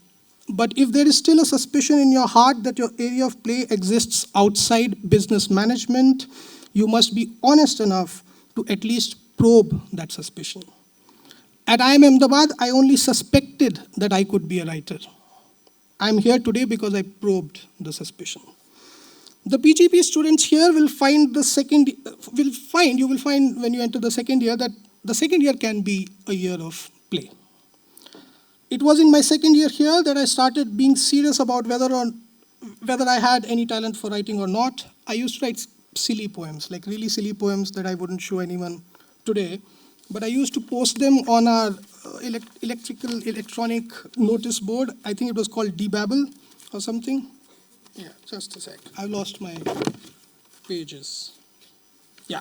but if there is still a suspicion in your heart that your area of play exists outside business management, you must be honest enough to at least probe that suspicion. At IIM Ahmedabad, I only suspected that I could be a writer. I'm here today because I probed the suspicion. The PGP students here you will find when you enter the second year that the second year can be a year of play. It was in my second year here that I started being serious about whether I had any talent for writing or not. I used to write silly poems, like really silly poems that I wouldn't show anyone today. But I used to post them on our electronic notice board. I think it was called Debabble or something. Yeah, just a sec. I've lost my pages. Yeah.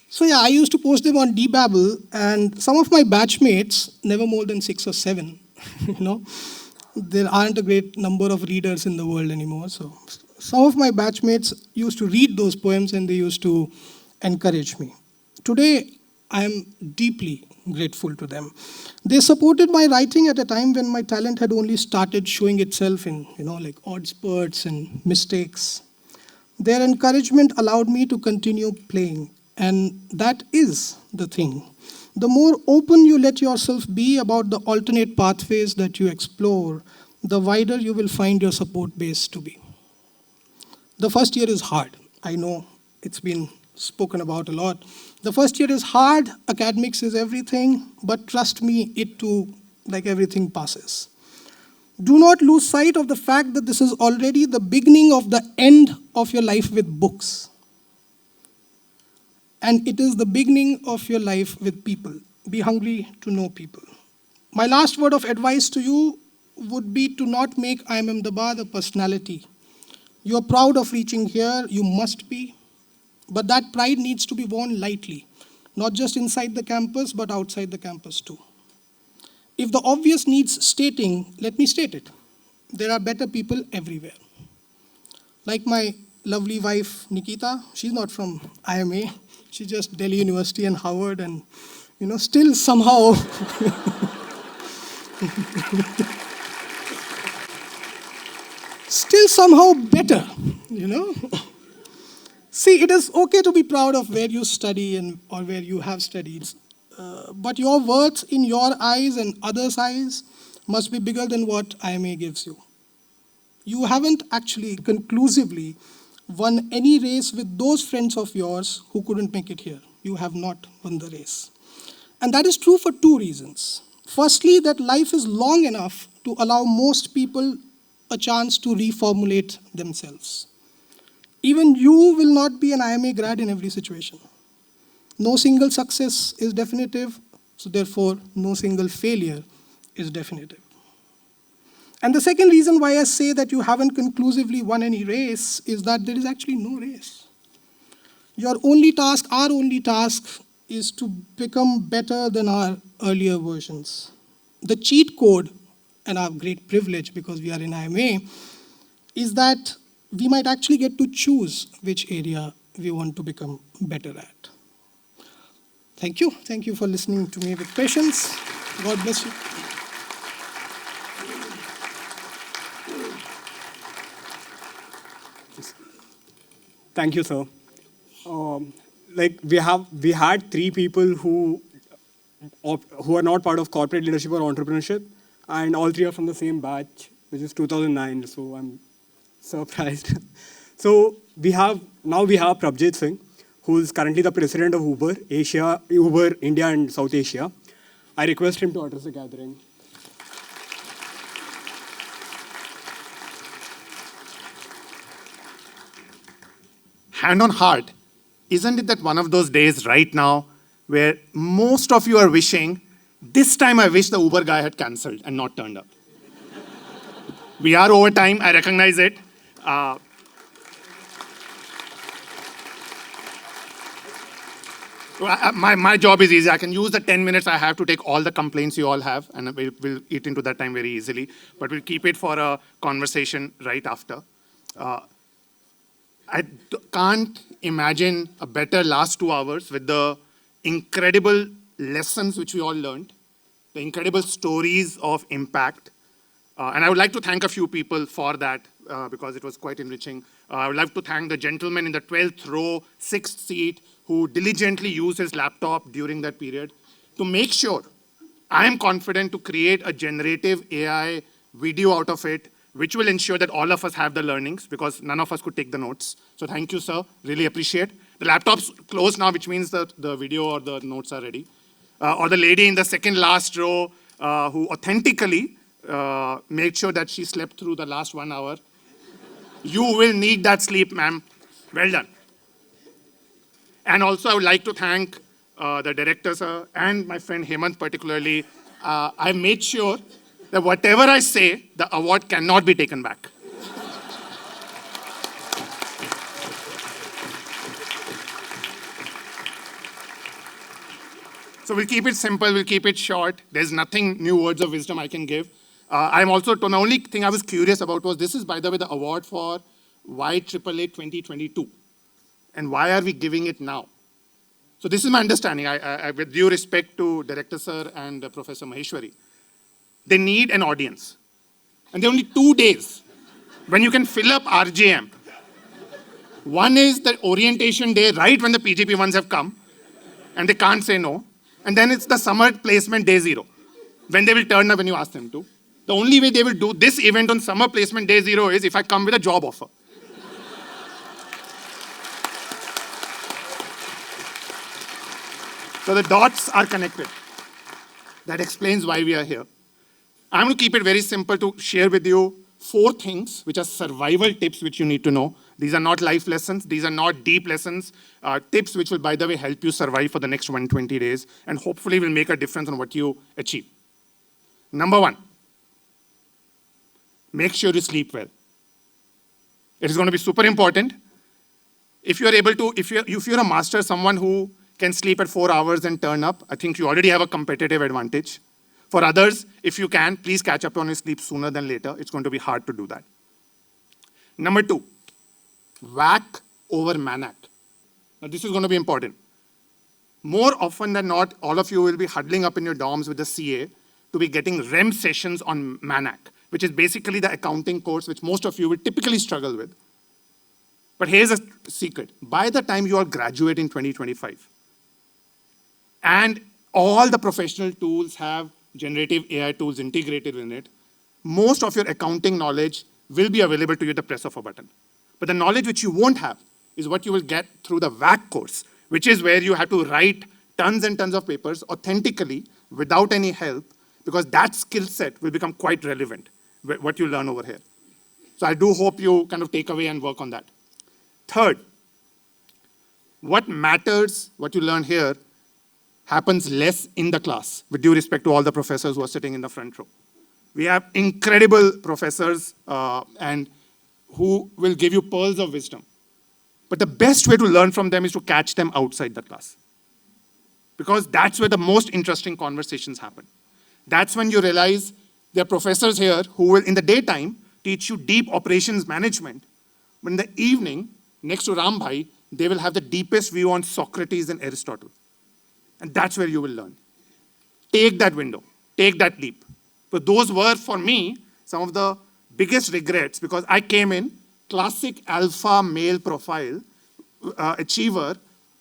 So yeah, I used to post them on Debabble, and some of my batchmates, never more than 6 or 7, there aren't a great number of readers in the world anymore. So some of my batchmates used to read those poems and they used to encourage me. Today, I am deeply grateful to them. They supported my writing at a time when my talent had only started showing itself in, like odd spurts and mistakes. Their encouragement allowed me to continue playing. And that is the thing. The more open you let yourself be about the alternate pathways that you explore, the wider you will find your support base to be. The first year is hard. I know it's been spoken about a lot. The first year is hard, academics is everything, but trust me, it too, like everything, passes. Do not lose sight of the fact that this is already the beginning of the end of your life with books. And it is the beginning of your life with people. Be hungry to know people. My last word of advice to you would be to not make IIM Ahmedabad a personality. You're proud of reaching here, you must be, but that pride needs to be worn lightly, not just inside the campus, but outside the campus too. If the obvious needs stating, let me state it. There are better people everywhere. Like my lovely wife, Nikita, she's not from IIMA. She's just Delhi University and Harvard, and still somehow better, See, it is okay to be proud of where you study or where you have studied, but your worth in your eyes and others' eyes must be bigger than what IIMA gives you. You haven't actually conclusively won any race with those friends of yours who couldn't make it here. You have not won the race. And that is true for 2 reasons. Firstly, that life is long enough to allow most people a chance to reformulate themselves. Even you will not be an IIMA grad in every situation. No single success is definitive, so therefore no single failure is definitive. And the second reason why I say that you haven't conclusively won any race is that there is actually no race. Our only task is to become better than our earlier versions. The cheat code, and our great privilege because we are in IIMA, is that we might actually get to choose which area we want to become better at. Thank you. Thank you for listening to me with patience. God bless you. Thank you, sir. We had 3 people who are not part of corporate leadership or entrepreneurship, and all three are from the same batch, which is 2009, so I'm surprised. So we have Prabjit Singh, who is currently the president of Uber India and South Asia. I request him to address the gathering. Hand on heart, isn't it that one of those days right now where most of you are wishing, this time I wish the Uber guy had cancelled and not turned up? We are over time, I recognize it. My job is easy. I can use the 10 minutes I have to take all the complaints you all have, and we'll eat into that time very easily. But we'll keep it for a conversation right after. Can't imagine a better last 2 hours with the incredible lessons which we all learned, the incredible stories of impact. And I would like to thank a few people for that because it was quite enriching. I would like to thank the gentleman in the 12th row, 6th seat, who diligently used his laptop during that period to make sure I am confident to create a generative AI video out of it, which will ensure that all of us have the learnings because none of us could take the notes. So thank you, sir. Really appreciate. The laptop's closed now, which means that the video or the notes are ready. Or the lady in the second last row who authentically made sure that she slept through the last 1 hour. You will need that sleep, ma'am. Well done. And also, I would like to thank the director, sir, and my friend Hemant particularly. I made sure that whatever I say, the award cannot be taken back. So we'll keep it simple, we'll keep it short. There's nothing new words of wisdom I can give. The only thing I was curious about was, this is, by the way, the award for YAAA 2022. And why are we giving it now? So this is my understanding. I with due respect to Director Sir and Professor Maheshwari, they need an audience. And there are only 2 days when you can fill up RJM. One is the orientation day, right when the PGP ones have come, and they can't say no. And then it's the summer placement day 0, when they will turn up when you ask them to. The only way they will do this event on summer placement day 0 is if I come with a job offer. So the dots are connected. That explains why we are here. I'm going to keep it very simple to share with you 4 things which are survival tips which you need to know. These are not life lessons. These are not deep lessons. Tips which will, by the way, help you survive for the next 120 days and hopefully will make a difference on what you achieve. Number 1, make sure you sleep well. It is going to be super important. If you're able to, if you're a master, someone who can sleep at 4 hours and turn up, I think you already have a competitive advantage. For others, if you can, please catch up on your sleep sooner than later. It's going to be hard to do that. Number 2, whack over Manac. Now this is going to be important. More often than not, all of you will be huddling up in your dorms with the CA to be getting REM sessions on Manac, which is basically the accounting course which most of you will typically struggle with. But here's a secret. By the time you all graduate in 2025, and all the professional tools have generative AI tools integrated in it, most of your accounting knowledge will be available to you at the press of a button. But the knowledge which you won't have is what you will get through the WAC course, which is where you have to write tons and tons of papers authentically without any help, because that skill set will become quite relevant, what you learn over here. So I do hope you kind of take away and work on that. Third, what matters, what you learn here, happens less in the class, with due respect to all the professors who are sitting in the front row. We have incredible professors and who will give you pearls of wisdom. But the best way to learn from them is to catch them outside the class. Because that's where the most interesting conversations happen. That's when you realize there are professors here who will, in the daytime, teach you deep operations management. But in the evening, next to Rambhai, they will have the deepest view on Socrates and Aristotle. And that's where you will learn. Take that window. Take that leap. But those were, for me, some of the biggest regrets, because I came in, classic alpha male profile, achiever,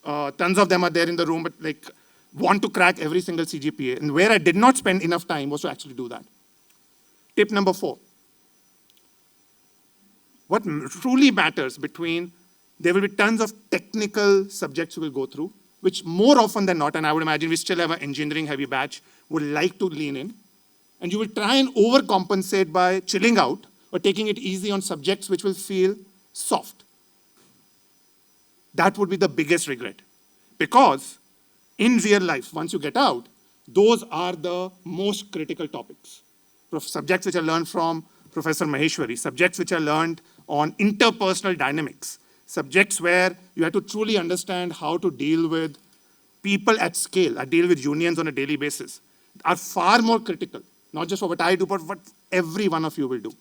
tons of them are there in the room, but like want to crack every single CGPA. And where I did not spend enough time was to actually do that. Tip number 4. What truly matters there will be tons of technical subjects we will go through, which more often than not, and I would imagine we still have an engineering heavy batch, would like to lean in. And you will try and overcompensate by chilling out or taking it easy on subjects which will feel soft. That would be the biggest regret. Because in real life, once you get out, those are the most critical topics. Subjects which are learned from Professor Maheshwari, subjects which are learned on interpersonal dynamics, subjects where you have to truly understand how to deal with people at scale, deal with unions on a daily basis, are far more critical, not just for what I do, but what every one of you will do.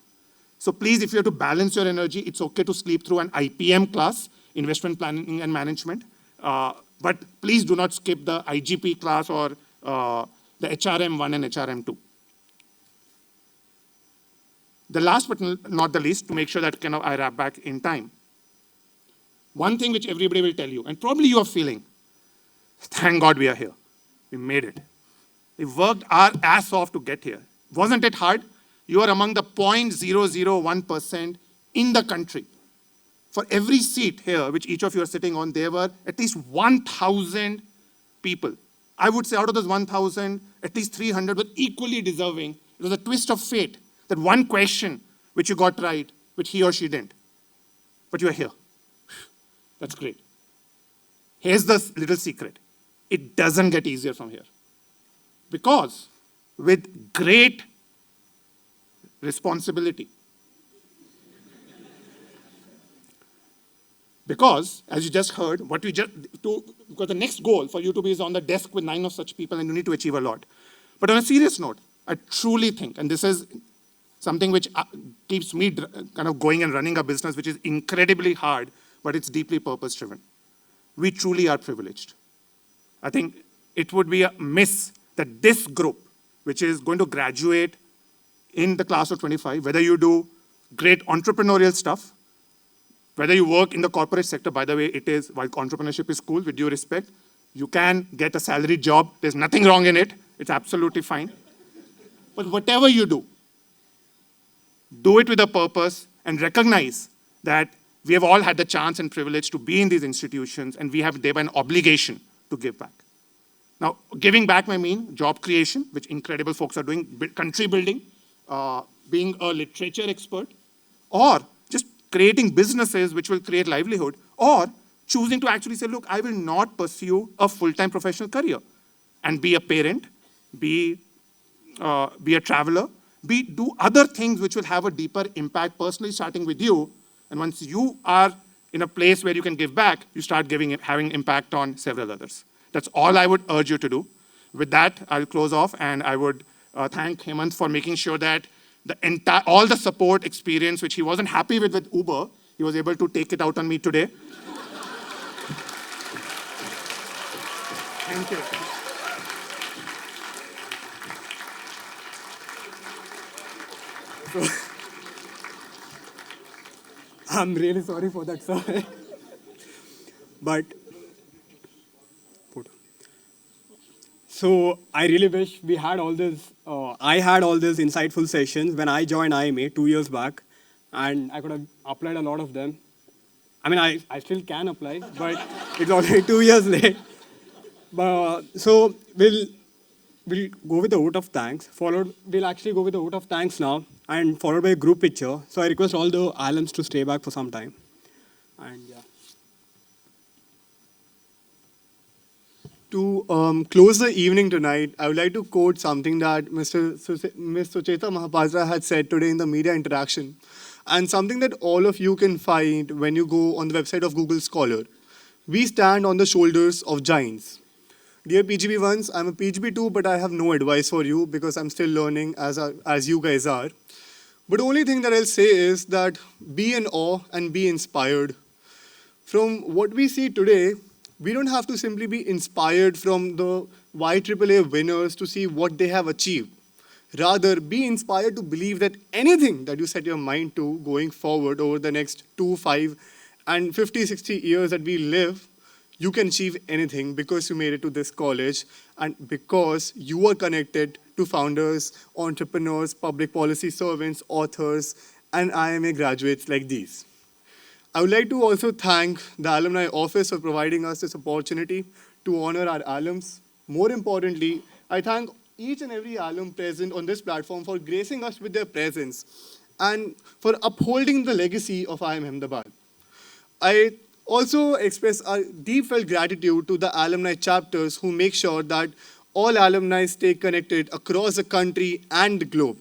So please, if you have to balance your energy, it's okay to sleep through an IPM class, Investment Planning and Management, but please do not skip the IGP class or the HRM1 and HRM2. The last but not the least, to make sure that I wrap back in time. One thing which everybody will tell you, and probably you are feeling, thank God we are here. We made it. We worked our ass off to get here. Wasn't it hard? You are among the 0.001% in the country. For every seat here, which each of you are sitting on, there were at least 1,000 people. I would say out of those 1,000, at least 300 were equally deserving. It was a twist of fate that one question which you got right, which he or she didn't. But you are here. That's great. Here's the little secret. It doesn't get easier from here. Because with great responsibility, because, as you just heard, because the next goal for you to be is on the desk with 9 of such people, and you need to achieve a lot. But on a serious note, I truly think, and this is something which keeps me kind of going and running a business which is incredibly hard, but it's deeply purpose-driven. We truly are privileged. I think it would be a miss that this group, which is going to graduate in the class of 25, whether you do great entrepreneurial stuff, whether you work in the corporate sector, by the way, it is, while entrepreneurship is cool, with due respect, you can get a salaried job. There's nothing wrong in it. It's absolutely fine. But whatever you do it with a purpose and recognize that we have all had the chance and privilege to be in these institutions, and we have thereby an obligation to give back. Now, giving back may mean job creation, which incredible folks are doing, country building, being a literature expert, or just creating businesses which will create livelihood, or choosing to actually say, look, I will not pursue a full-time professional career and be a parent, be a traveler, do other things which will have a deeper impact personally, starting with you. And once you are in a place where you can give back, you start having impact on several others. That's all I would urge you to do. With that, I'll close off, and I would thank Hemant for making sure that all the support experience, which he wasn't happy with Uber, he was able to take it out on me today. Thank you. I'm really sorry for that, sir. But so I really wish we had all this. I had all these insightful sessions when I joined IIMA 2 years back, and I could have applied a lot of them. I mean, I still can apply, but it's already 2 years late. But so we'll go with the vote of thanks. We'll actually go with the vote of thanks now, and followed by a group picture. So I request all the alums to stay back for some time. And yeah. To close the evening tonight, I would like to quote something that Ms. Sucheta Mahapatra had said today in the media interaction, and something that all of you can find when you go on the website of Google Scholar. We stand on the shoulders of giants. Dear PGB1s, I'm a PGB2, but I have no advice for you because I'm still learning as you guys are. But the only thing that I'll say is that be in awe and be inspired. From what we see today, we don't have to simply be inspired from the IIAA winners to see what they have achieved. Rather, be inspired to believe that anything that you set your mind to going forward over the next 2, 5, and 50, 60 years that we live, you can achieve anything because you made it to this college and because you are connected to to founders, entrepreneurs, public policy servants, authors, and IIMA graduates like these. I would like to also thank the Alumni Office for providing us this opportunity to honor our alums. More importantly, I thank each and every alum present on this platform for gracing us with their presence and for upholding the legacy of IIM Ahmedabad. I also express a deep felt gratitude to the alumni chapters who make sure that all alumni stay connected across the country and the globe.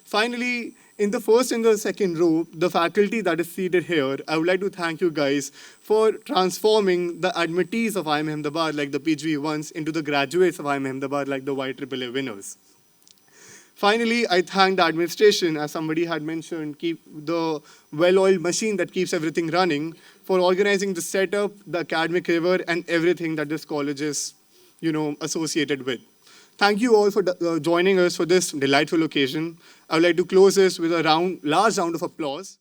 Finally, in the first and the second row, the faculty that is seated here, I would like to thank you guys for transforming the admittees of IIM Ahmedabad, like the PGV1s, into the graduates of IIM Ahmedabad, like the YAAA winners. Finally, I thank the administration, as somebody had mentioned, keep the well-oiled machine that keeps everything running, for organizing the setup, the academic river, and everything that this college is, associated with. Thank you all for joining us for this delightful occasion. I would like to close this with a large round of applause.